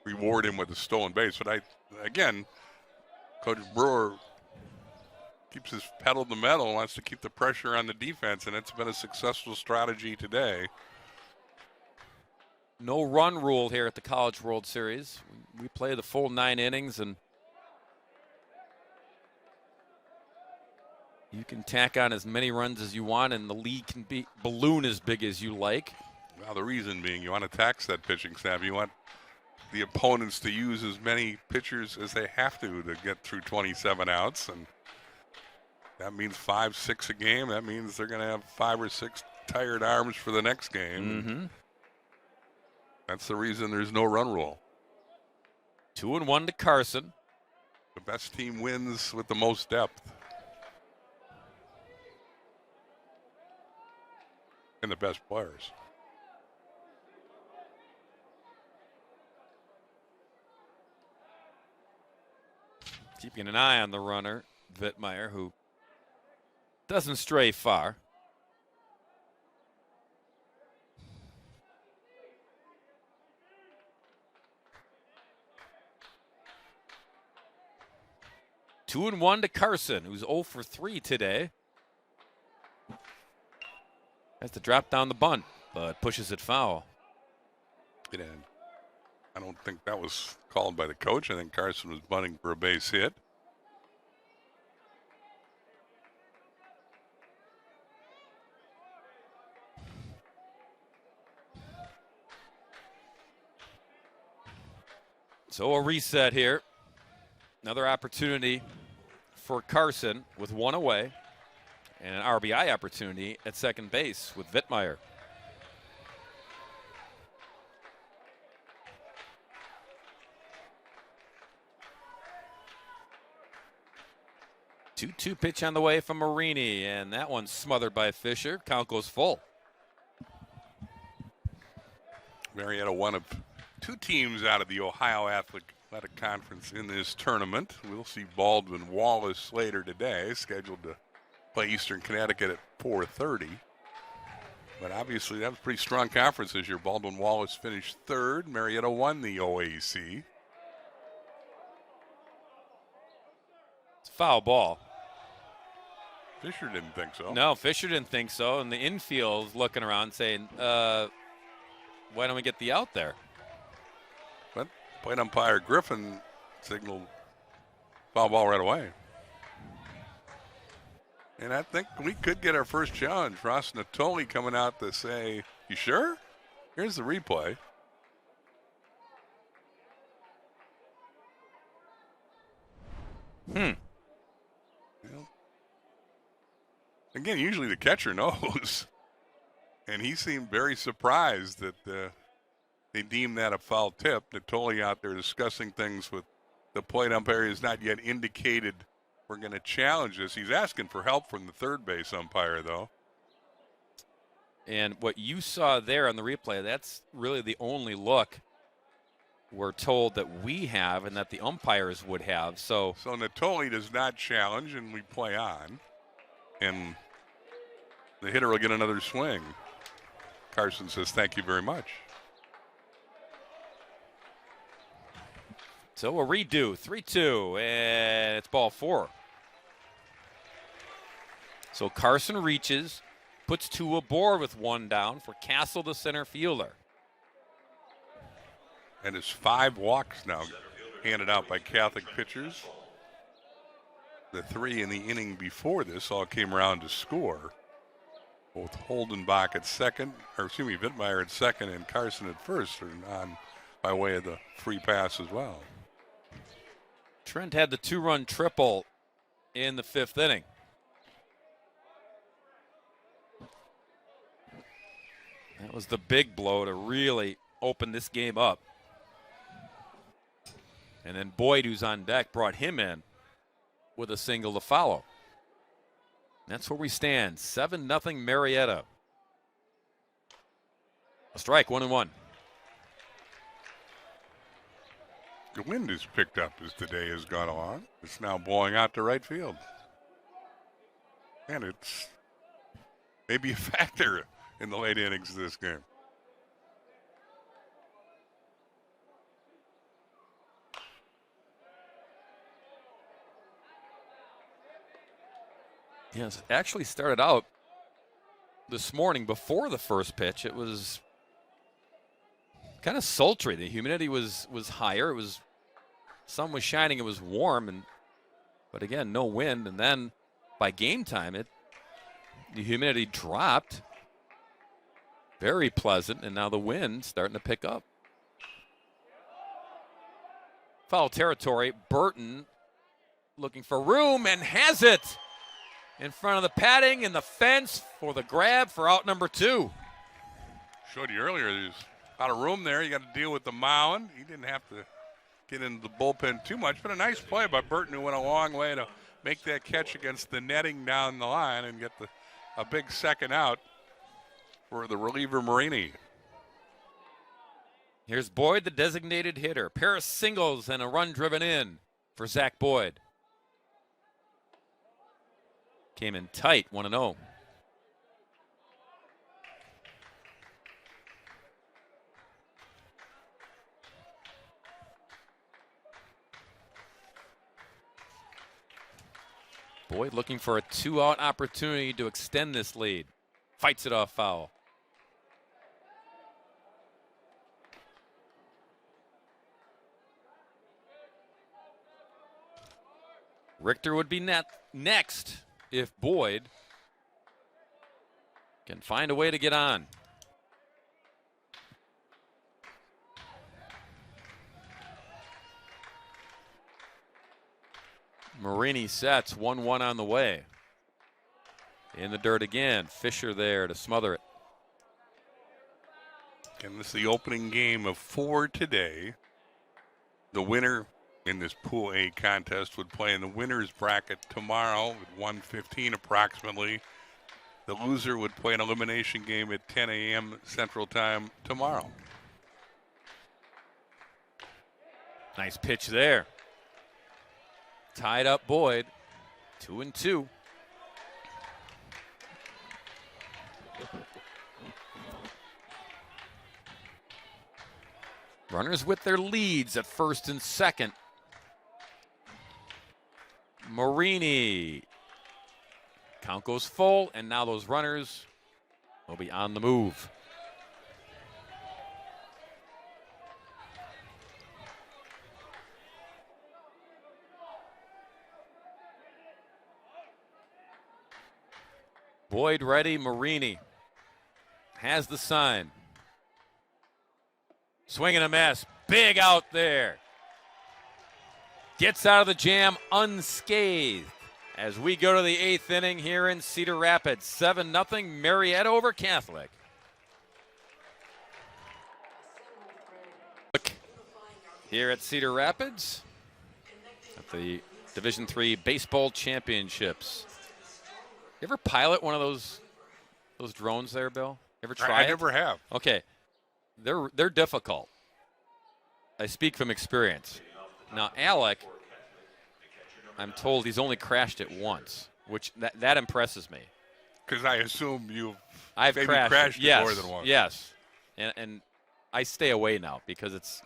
reward him with a stolen base. But again, Coach Brewer keeps his pedal to the metal and wants to keep the pressure on the defense, and it's been a successful strategy today. No run rule here at the College World Series. We play the full 9 innings, and you can tack on as many runs as you want, and the lead can be balloon as big as you like. Well, the reason being you want to tax that pitching staff. You want the opponents to use as many pitchers as they have to get through 27 outs, and that means 5, 6 a game. That means they're going to have 5 or 6 tired arms for the next game. Mm-hmm. That's the reason there's no run rule. 2-1 to Carson. The best team wins with the most depth. And the best players. Keeping an eye on the runner, Vittmeyer, who doesn't stray far. Two and 1 to Carson, who's 0 for 3 today. Has to drop down the bunt, but pushes it foul. And I don't think that was called by the coach. I think Carson was bunting for a base hit. So a reset here. Another opportunity for Carson with 1 away, and an RBI opportunity at second base with Vittmeyer. Two pitch on the way from Marini, and that one's smothered by Fisher. Count goes full. Marietta, one of 2 teams out of the Ohio Athletic Conference in this tournament. We'll see Baldwin Wallace later today, scheduled to play Eastern Connecticut at 4:30. But obviously that was a pretty strong conference this year. Baldwin Wallace finished 3rd. Marietta won the OAC. It's a foul ball. Fisher didn't think so. No, Fisher didn't think so. And the infield's looking around saying, why don't we get the out there? But plate umpire Griffin signaled foul ball right away. And I think we could get our first challenge. Ross Natoli coming out to say, you sure? Here's the replay. Well, again, usually the catcher knows. And he seemed very surprised that they deemed that a foul tip. Natoli out there discussing things with the plate umpire has not yet indicated we're going to challenge this. He's asking for help from the third base umpire, though. And what you saw there on the replay, that's really the only look we're told that we have and that the umpires would have. So Natoli does not challenge, and we play on. And the hitter will get another swing. Carson says, thank you very much. So a redo, 3-2, and it's ball 4. So Carson reaches, puts 2 aboard with 1 down for Castle, the center fielder. And it's 5 walks now handed out by Catholic pitchers. The 3 in the inning before this all came around to score. Both Holdenbach at second, Vittmeyer at second, and Carson at first are on by way of the free pass as well. Trent had the 2-run triple in the 5th inning. That was the big blow to really open this game up. And then Boyd, who's on deck, brought him in with a single to follow. That's where we stand, 7-0 Marietta. A strike, 1-1. The wind has picked up as the day has gone along. It's now blowing out to right field. And it's maybe a factor in the late innings of this game. Yes, actually started out this morning before the first pitch. It was kind of sultry. The humidity was higher. It was sun was shining. It was warm, but again, no wind. And then by game time, the humidity dropped. Very pleasant, and now the wind starting to pick up. Foul territory. Burton looking for room and has it in front of the padding and the fence for the grab for out number 2. Showed you earlier, there's a lot of room there. You got to deal with the mound. He didn't have to get into the bullpen too much, but a nice play by Burton, who went a long way to make that catch against the netting down the line and get a big second out for the reliever Marini. Here's Boyd, the designated hitter. Pair of singles and a run driven in for Zach Boyd. Came in tight, 1-0. Boyd looking for a 2-out opportunity to extend this lead. Fights it off foul. Richter would be next if Boyd can find a way to get on. Marini sets 1-1 on the way. In the dirt again. Fisher there to smother it. And this is the opening game of 4 today. The winner in this Pool A contest would play in the winner's bracket tomorrow at 1:15 approximately. The loser would play an elimination game at 10 a.m. Central Time tomorrow. Nice pitch there. Tied up Boyd. 2-2. Runners with their leads at first and second. Marini. Count goes full, and now those runners will be on the move. Boyd ready, Marini has the sign. Swing and a miss, big out there. Gets out of the jam unscathed as we go to the 8th inning here in Cedar Rapids. 7-0 Marietta over Catholic. Here at Cedar Rapids at the Division III Baseball Championships. You ever pilot one of those drones there, Bill? Ever try it? I never have. Okay. They're difficult. I speak from experience. Now, Alec, I'm told he's only crashed it once, which that impresses me. Because I assume I've maybe crashed it more than once. Yes, and I stay away now because it's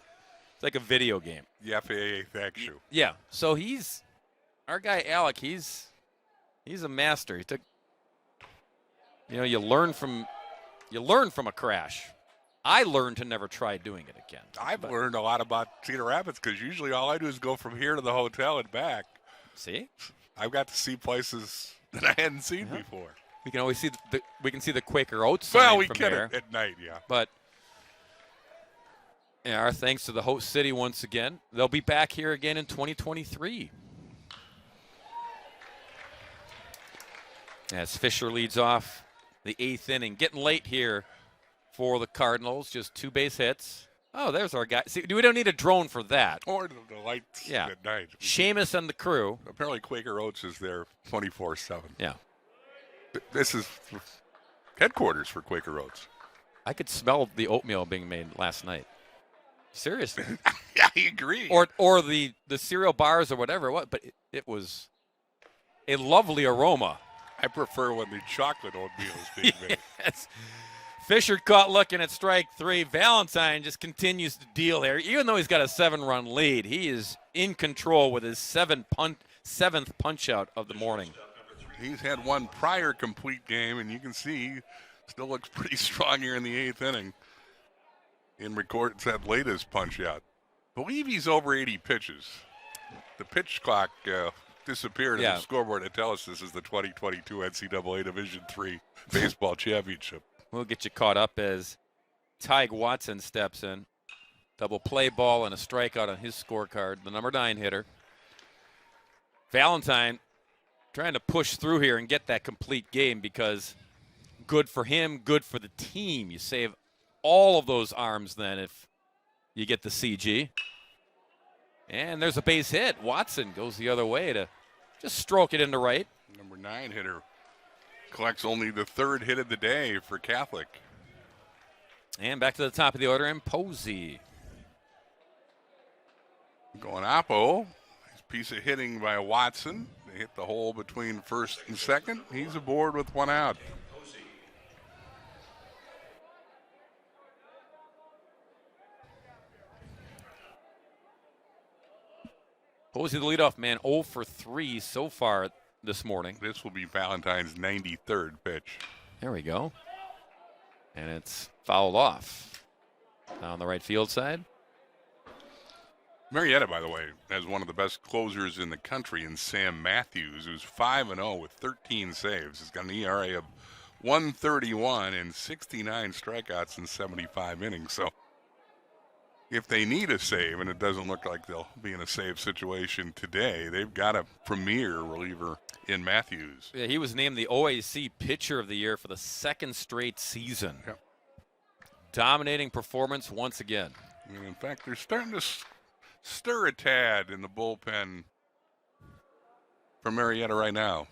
like a video game. The FAA thanks you. Yeah. So our guy Alec. He's a master. He took. You learn from a crash. I learned to never try doing it again. I've learned a lot about Cedar Rapids because usually all I do is go from here to the hotel and back. See? I've got to see places that I hadn't seen before. We can always see the Quaker Oats sign Well, we from can there. at night, yeah. But our thanks to the host city once again. They'll be back here again in 2023. As Fisher leads off the 8th inning. Getting late here for the Cardinals. Just 2 base hits. Oh, there's our guy. See, we don't need a drone for that. Or the lights at night. Seamus and the crew. Apparently Quaker Oats is there 24/7. Yeah. This is headquarters for Quaker Oats. I could smell the oatmeal being made last night. Seriously. Yeah, I agree. Or the cereal bars or whatever it was, but it was a lovely aroma. I prefer when the chocolate oatmeal is being made. Yes. Fisher caught looking at strike 3. Valentine just continues to deal there. Even though he's got a 7-run lead, he is in control with his seventh punch out of the morning. He's had one prior complete game, and you can see he still looks pretty strong here in the 8th inning. In records that latest punch out. Believe he's over 80 pitches. The pitch clock disappeared in the scoreboard to tell us this is the 2022 NCAA Division III Baseball Championship. We'll get you caught up as Tig Watson steps in. Double play ball and a strikeout on his scorecard, the number 9 hitter. Valentine trying to push through here and get that complete game because good for him, good for the team. You save all of those arms then if you get the CG. And there's a base hit. Watson goes the other way to just stroke it into right. Number 9 hitter collects only the 3rd hit of the day for Catholic. And back to the top of the order in Posey. Going Oppo. Piece of hitting by Watson. They hit the hole between first and second. He's aboard with 1 out. Posey, the leadoff man, 0 for 3 so far this morning. This will be Valentine's 93rd pitch. There we go. And it's fouled off on the right field side. Marietta, by the way, has one of the best closers in the country in Sam Matthews, who's 5-0 with 13 saves. He's got an ERA of 131 and 69 strikeouts in 75 innings. So if they need a save, and it doesn't look like they'll be in a save situation today, they've got a premier reliever in Matthews. Yeah, he was named the OAC Pitcher of the Year for the 2nd straight season. Yep. Dominating performance once again. And in fact, they're starting to stir a tad in the bullpen for Marietta right now.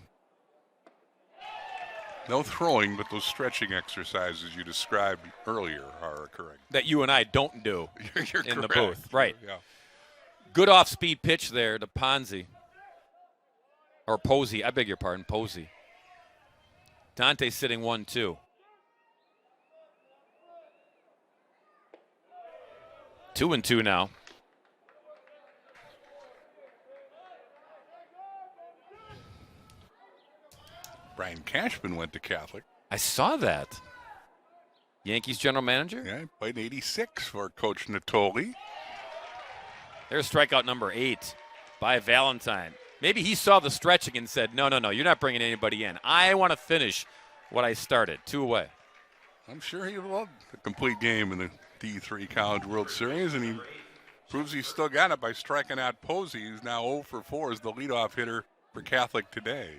No throwing, but those stretching exercises you described earlier are occurring. That you and I don't do You're in the correct. booth. Right. Yeah. Good off-speed pitch there to Ponzi. Or Posey. I beg your pardon, Posey. Dante sitting 1-2. 2-2 now. Brian Cashman went to Catholic. I saw that. Yankees general manager? Yeah, he played 86 for Coach Natoli. There's strikeout number 8 by Valentine. Maybe he saw the stretching and said, no, you're not bringing anybody in. I want to finish what I started. 2 away. I'm sure he loved the complete game in the D3 College World Series, and he proves he's still got it by striking out Posey, who's now 0 for 4 as the leadoff hitter for Catholic today.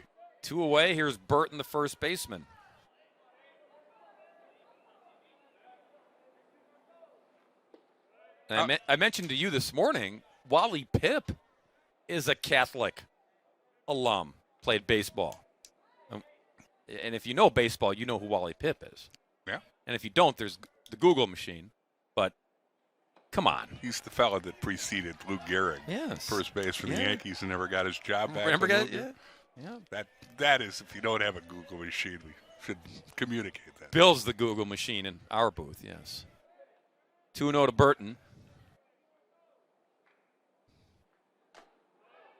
2 away. Here's Burton, the first baseman. And I mentioned to you this morning, Wally Pipp is a Catholic alum, played baseball. And if you know baseball, you know who Wally Pipp is. Yeah. And if you don't, there's the Google machine. But come on. He's the fellow that preceded Lou Gehrig, Yes. first base for the Yankees, and never got his job back. Remember, guys? Yeah. That is, if you don't have a Google machine, we should communicate that. Bill's the Google machine in our booth, yes. 2-0 to Burton.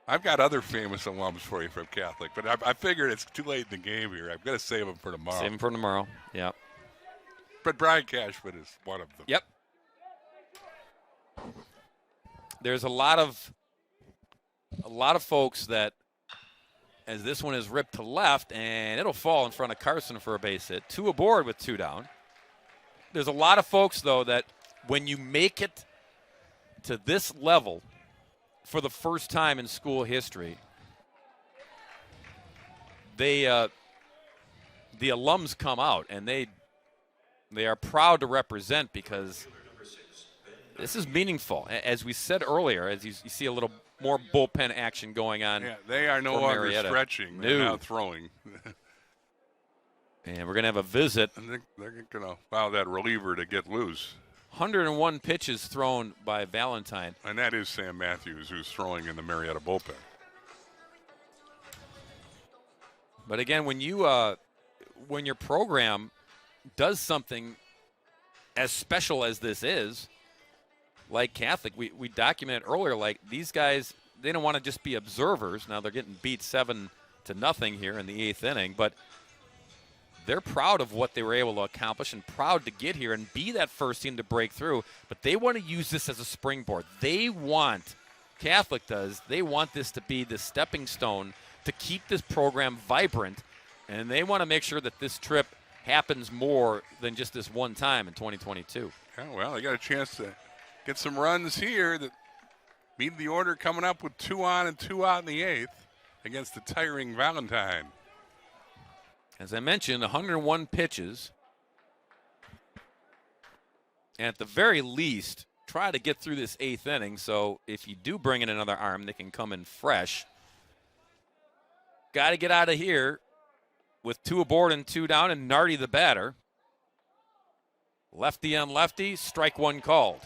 I've got other famous alums for you from Catholic, but I figured it's too late in the game here. I've got to save them for tomorrow. Save him for tomorrow, yeah. But Brian Cashman is one of them. Yep. There's a lot of folks that, as this one is ripped to left, and it'll fall in front of Carson for a base hit. 2 aboard with 2 down. There's a lot of folks, though, that when you make it to this level for the first time in school history, the alums come out, and they are proud to represent because this is meaningful. As we said earlier, as you see a little more bullpen action going on. Yeah, they are no longer Marietta. stretching. They're now throwing. And we're going to have a visit. And they're going to allow that reliever to get loose. 101 pitches thrown by Valentine. And that is Sam Matthews, who's throwing in the Marietta bullpen. But again, when your program does something as special as this is, like Catholic, we documented earlier, like these guys, they don't want to just be observers. Now they're getting beat 7-0 here in the 8th inning, but they're proud of what they were able to accomplish and proud to get here and be that first team to break through. But they want to use this as a springboard. Catholic does, they want this to be the stepping stone to keep this program vibrant, and they want to make sure that this trip happens more than just this one time in 2022. Yeah, well, they got a chance to get some runs here that meet the order, coming up with 2 on and 2 out in the 8th against the tiring Valentine. As I mentioned, 101 pitches. And at the very least, try to get through this 8th inning. So if you do bring in another arm, they can come in fresh. Got to get out of here with 2 aboard and 2 down, and Nardi the batter. Lefty on lefty, strike 1 called.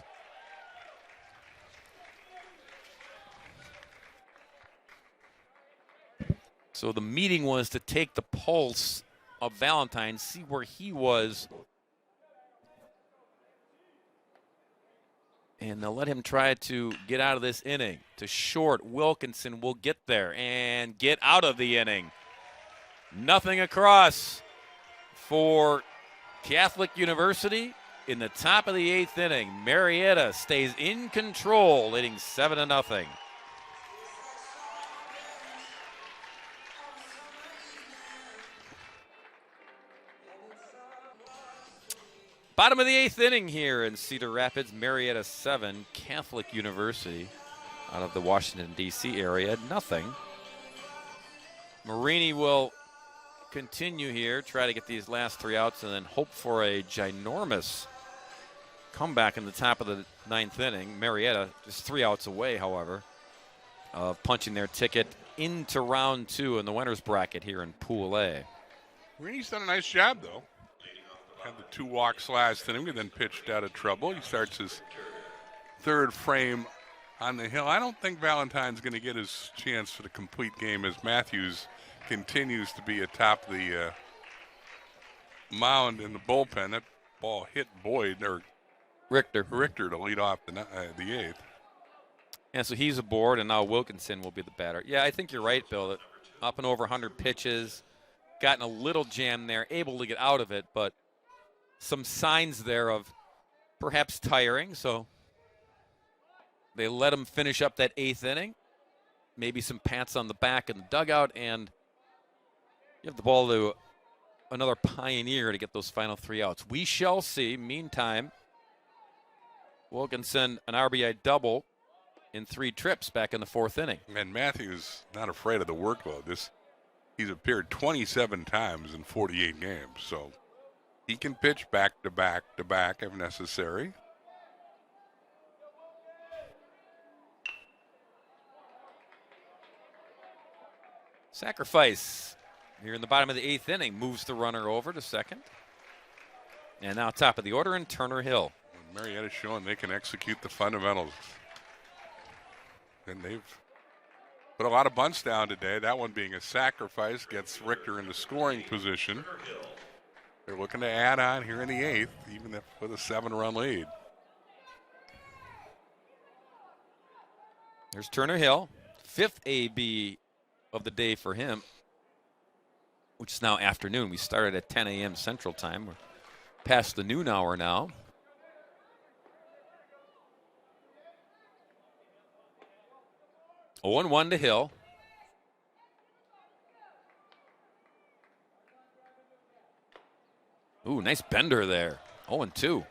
So the meeting was to take the pulse of Valentine, see where he was, and they'll let him try to get out of this inning. To short, Wilkinson will get there and get out of the inning. Nothing across for Catholic University in the top of the 8th inning. Marietta stays in control, leading 7-0. Bottom of the 8th inning here in Cedar Rapids, Marietta 7, Catholic University out of the Washington, D.C. area, 0. Marini will continue here, try to get these last 3 outs, and then hope for a ginormous comeback in the top of the 9th inning. Marietta just 3 outs away, however, of punching their ticket into round 2 in the winner's bracket here in Pool A. Marini's done a nice job, though. Had the 2 walks last inning and then pitched out of trouble. He starts his 3rd frame on the hill. I don't think Valentine's going to get his chance for the complete game as Matthews continues to be atop the mound in the bullpen. That ball hit Boyd or Richter to lead off the 8th. And so he's aboard, and now Wilkinson will be the batter. Yeah, I think you're right, Bill. That up and over 100 pitches, gotten a little jam there, able to get out of it, but some signs there of perhaps tiring, so they let him finish up that 8th inning. Maybe some pats on the back in the dugout, and you have the ball to another pioneer to get those final 3 outs. We shall see. Meantime, Wilkinson, an RBI double in 3 trips back in the 4th inning. And Matthews not afraid of the workload. He's appeared 27 times in 48 games, so he can pitch back to back to back if necessary. Sacrifice here in the bottom of the 8th inning moves the runner over to second. And now top of the order in Turner Hill. Marietta's showing they can execute the fundamentals. And they've put a lot of bunts down today. That one being a sacrifice gets Richter into scoring position. They're looking to add on here in the 8th, even with a 7-run lead. There's Turner Hill, 5th AB of the day for him, which is now afternoon. We started at 10 a.m. Central Time. We're past the noon hour now. Oh, 0-1 to Hill. Ooh, nice bender there. 0-2.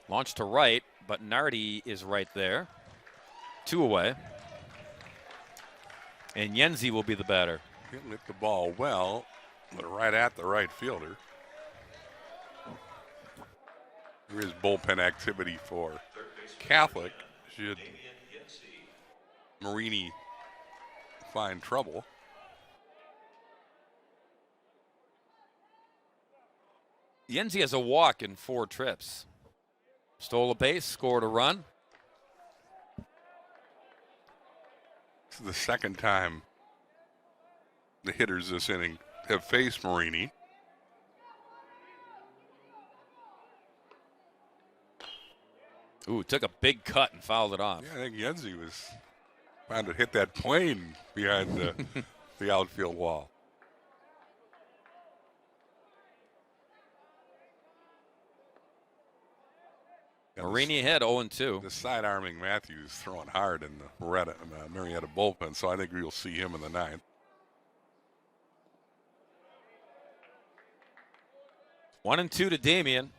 Launch to right, but Nardi is right there. 2 away. And Yenzi will be the batter. He'll hit the ball well, but right at the right fielder. There is bullpen activity for Catholic. Should Marini find trouble. Yenzi has a walk in 4 trips. Stole a base, scored a run. This is the second time the hitters this inning have faced Marini. Ooh, took a big cut and fouled it off. Yeah, I think Yenzi was trying to hit that plane behind the outfield wall. Marini ahead 0-2. The side arming Matthews throwing hard in the Marietta bullpen, so I think we'll see him in the 9th. 1-2 to Damian.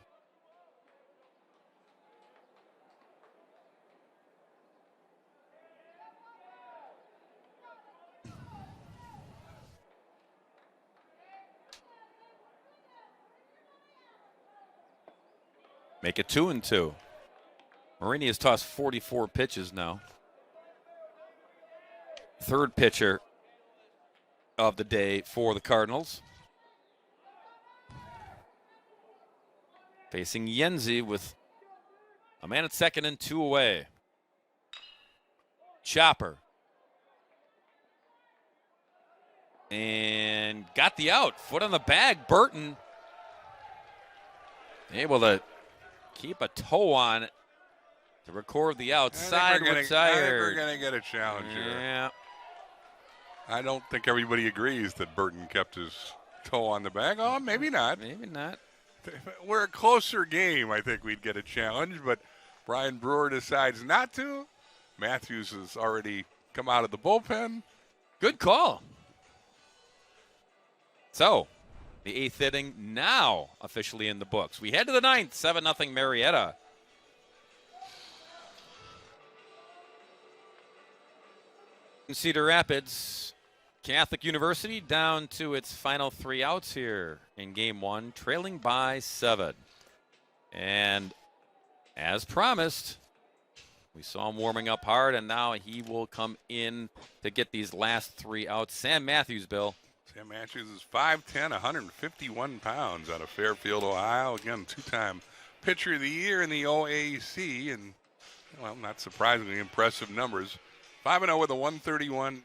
Make it 2-2. Marini has tossed 44 pitches now. Third pitcher of the day for the Cardinals. Facing Yenzi with a man at second and 2 away. Chopper. And got the out. Foot on the bag. Burton able to keep a toe on it to record the outside. I think we're going to get a challenge here. Yeah. I don't think everybody agrees that Burton kept his toe on the bag. Oh, maybe not. Maybe not. If it were a closer game, I think we'd get a challenge, but Brian Brewer decides not to. Matthews has already come out of the bullpen. Good call. So, the 8th inning now officially in the books. We head to the 9th, 7-0 Marietta. In Cedar Rapids, Catholic University down to its final 3 outs here in game 1, trailing by 7. And as promised, we saw him warming up hard, and now he will come in to get these last 3 outs. Sam Matthews, Bill. Sam Matthews is 5'10", 151 pounds out of Fairfield, Ohio. Again, 2-time pitcher of the year in the OAC, and, well, not surprisingly impressive numbers. 5-0 with a 131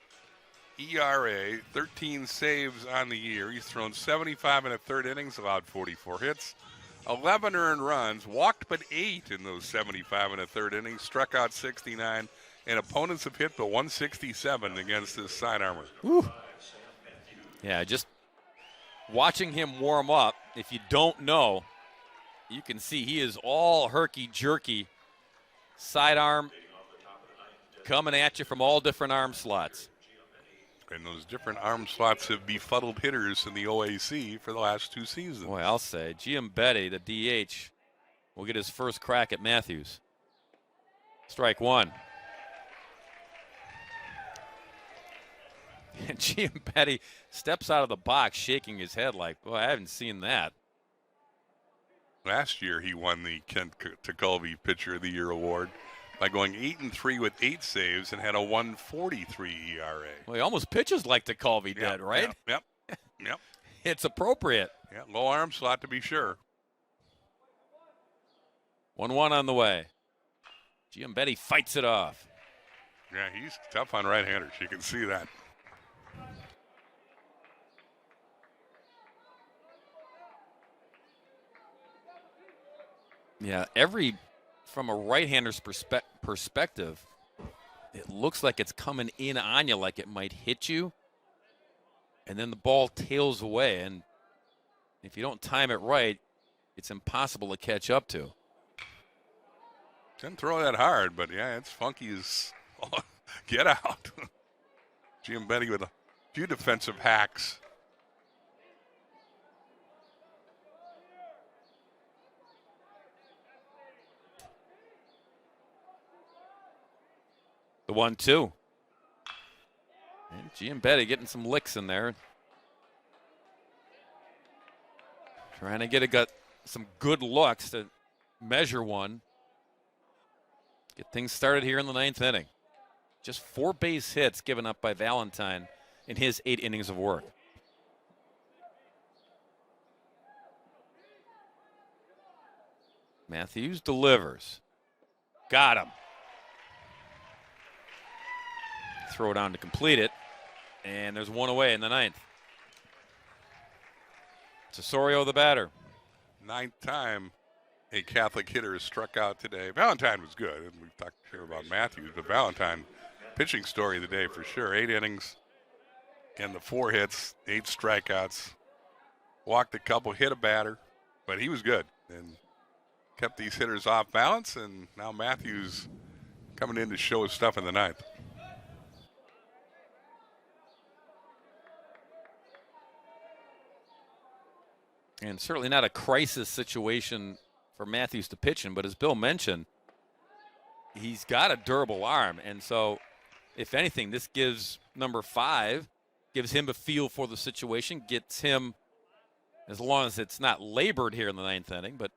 ERA, 13 saves on the year. He's thrown 75 1/3 innings, allowed 44 hits, 11 earned runs, walked but 8 in those 75 1/3 innings, struck out 69, and opponents have hit but 167 against this side armor. Whew. Yeah, just watching him warm up, if you don't know, you can see he is all herky-jerky, sidearm coming at you from all different arm slots. And those different arm slots have befuddled hitters in the OAC for the last 2 seasons. Boy, I'll say, Giambetti, the DH, will get his first crack at Matthews. Strike 1. And Giambetti steps out of the box shaking his head like, boy, I haven't seen that. Last year he won the Kent Tekulve Pitcher of the Year award by going 8-3 with 8 saves and had a 1.43 ERA. Well, he almost pitches like Tekulve did, right? Yep. It's appropriate. Yeah, low arm slot to be sure. 1-1 on the way. Giambetti fights it off. Yeah, he's tough on right-handers. You can see that. Yeah, from a right-hander's perspective, it looks like it's coming in on you, like it might hit you, and then the ball tails away, and if you don't time it right, it's impossible to catch up to. Didn't throw that hard, but yeah, it's funky as get out. Giambetti with a few defensive hacks. The 1-2. And Giambetti getting some licks in there. Trying to get some good looks to measure one. Get things started here in the 9th inning. Just 4 base hits given up by Valentine in his 8 innings of work. Matthews delivers. Got him. Throw down to complete it. And there's one away in the 9th. Osorio the batter. 9th time a Catholic hitter is struck out today. Valentine was good, and we've talked here about Matthews, but Valentine, pitching story of the day for sure. 8 innings and the 4 hits, 8 strikeouts. Walked a couple, hit a batter, but he was good and kept these hitters off balance, and now Matthews coming in to show his stuff in the 9th. And certainly not a crisis situation for Matthews to pitch in, but as Bill mentioned, he's got a durable arm. And so, if anything, this gives number 5, gives him a feel for the situation, gets him, as long as it's not labored here in the 9th inning, but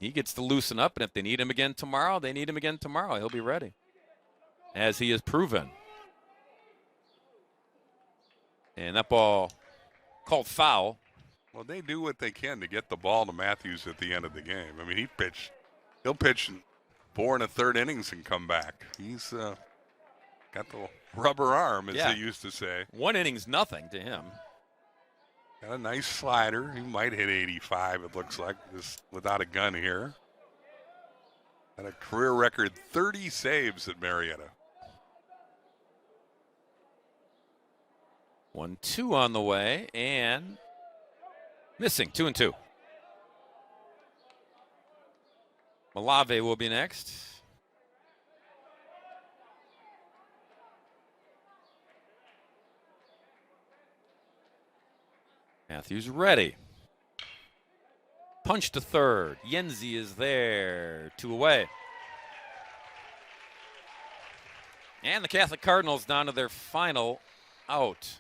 he gets to loosen up. And if they need him again tomorrow, they need him again tomorrow. He'll be ready, as he has proven. And that ball called foul. Well, they do what they can to get the ball to Matthews at the end of the game. I mean, he'll pitch 4 1/3 innings and come back. He's got the rubber arm, as they used to say. 1 inning's nothing to him. Got a nice slider. He might hit 85, it looks like, just without a gun here. Got a career record 30 saves at Marietta. 1-2 on the way, and missing. 2-2. Malave will be next. Matthews ready. Punch to third. Yenzi is there. 2 away. And the Catholic Cardinals down to their final out.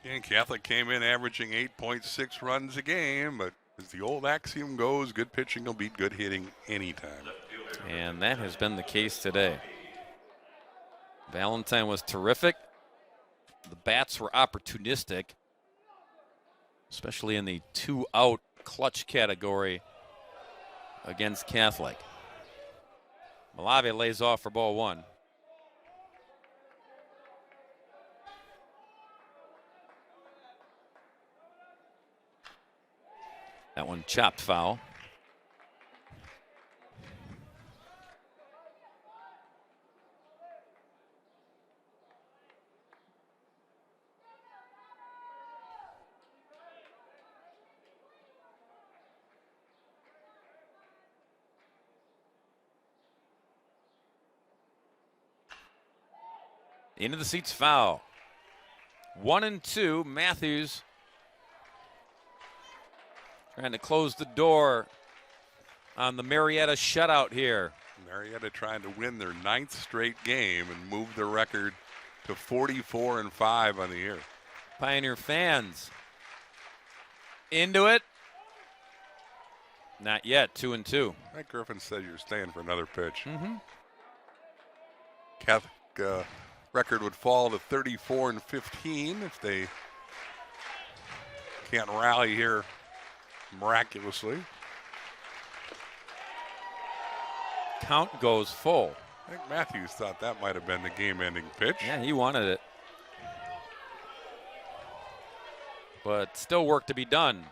And Catholic came in averaging 8.6 runs a game, but as the old axiom goes, good pitching will beat good hitting anytime. And that has been the case today. Valentine was terrific. The bats were opportunistic, especially in the 2-out clutch category against Catholic. Malave lays off for ball 1. That one chopped foul. Into the seats, foul. 1-2. Matthews trying to close the door on the Marietta shutout here. Marietta trying to win their 9th straight game and move their record to 44-5 on the year. Pioneer fans into it. Not yet. 2-2. Mike Griffin said you're staying for another pitch. Mm-hmm. Catholic record would fall to 34-15 if they can't rally here miraculously. Count goes full. I think Matthews thought that might have been the game-ending pitch. Yeah, he wanted it. But still work to be done.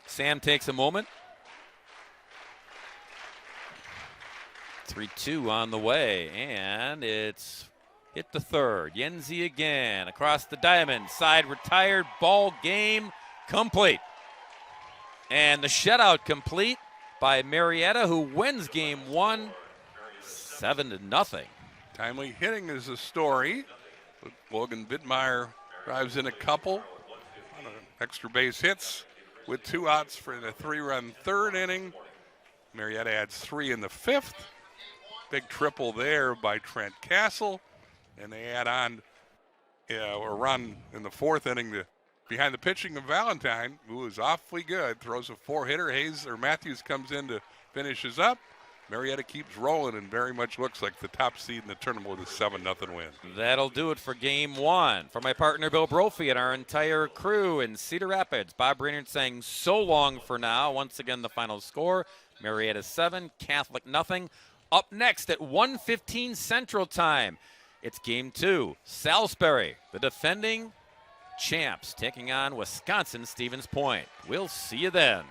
Sam takes a moment. 3-2 on the way, and it's hit the third. Yenzi again across the diamond. Side retired. Ball game complete. And the shutout complete by Marietta, who wins game 1 7-0. Timely hitting is a story. Logan Wittmeyer drives in a couple extra base hits with 2 outs for the 3-run 3rd inning. Marietta adds 3 in the 5th. Big triple there by Trent Castle. And they add on a run in the fourth inning behind the pitching of Valentine, who is awfully good. Throws a 4-hitter. Matthews comes in to finishes up. Marietta keeps rolling and very much looks like the top seed in the tournament with a 7-0 win. That'll do it for game one. For my partner Bill Brophy and our entire crew in Cedar Rapids, Bob Brainerd saying so long for now. Once again, the final score, Marietta 7, Catholic nothing. Up next at 1:15 Central Time, it's game two. Salisbury, the defending champs, taking on Wisconsin Stevens Point. We'll see you then.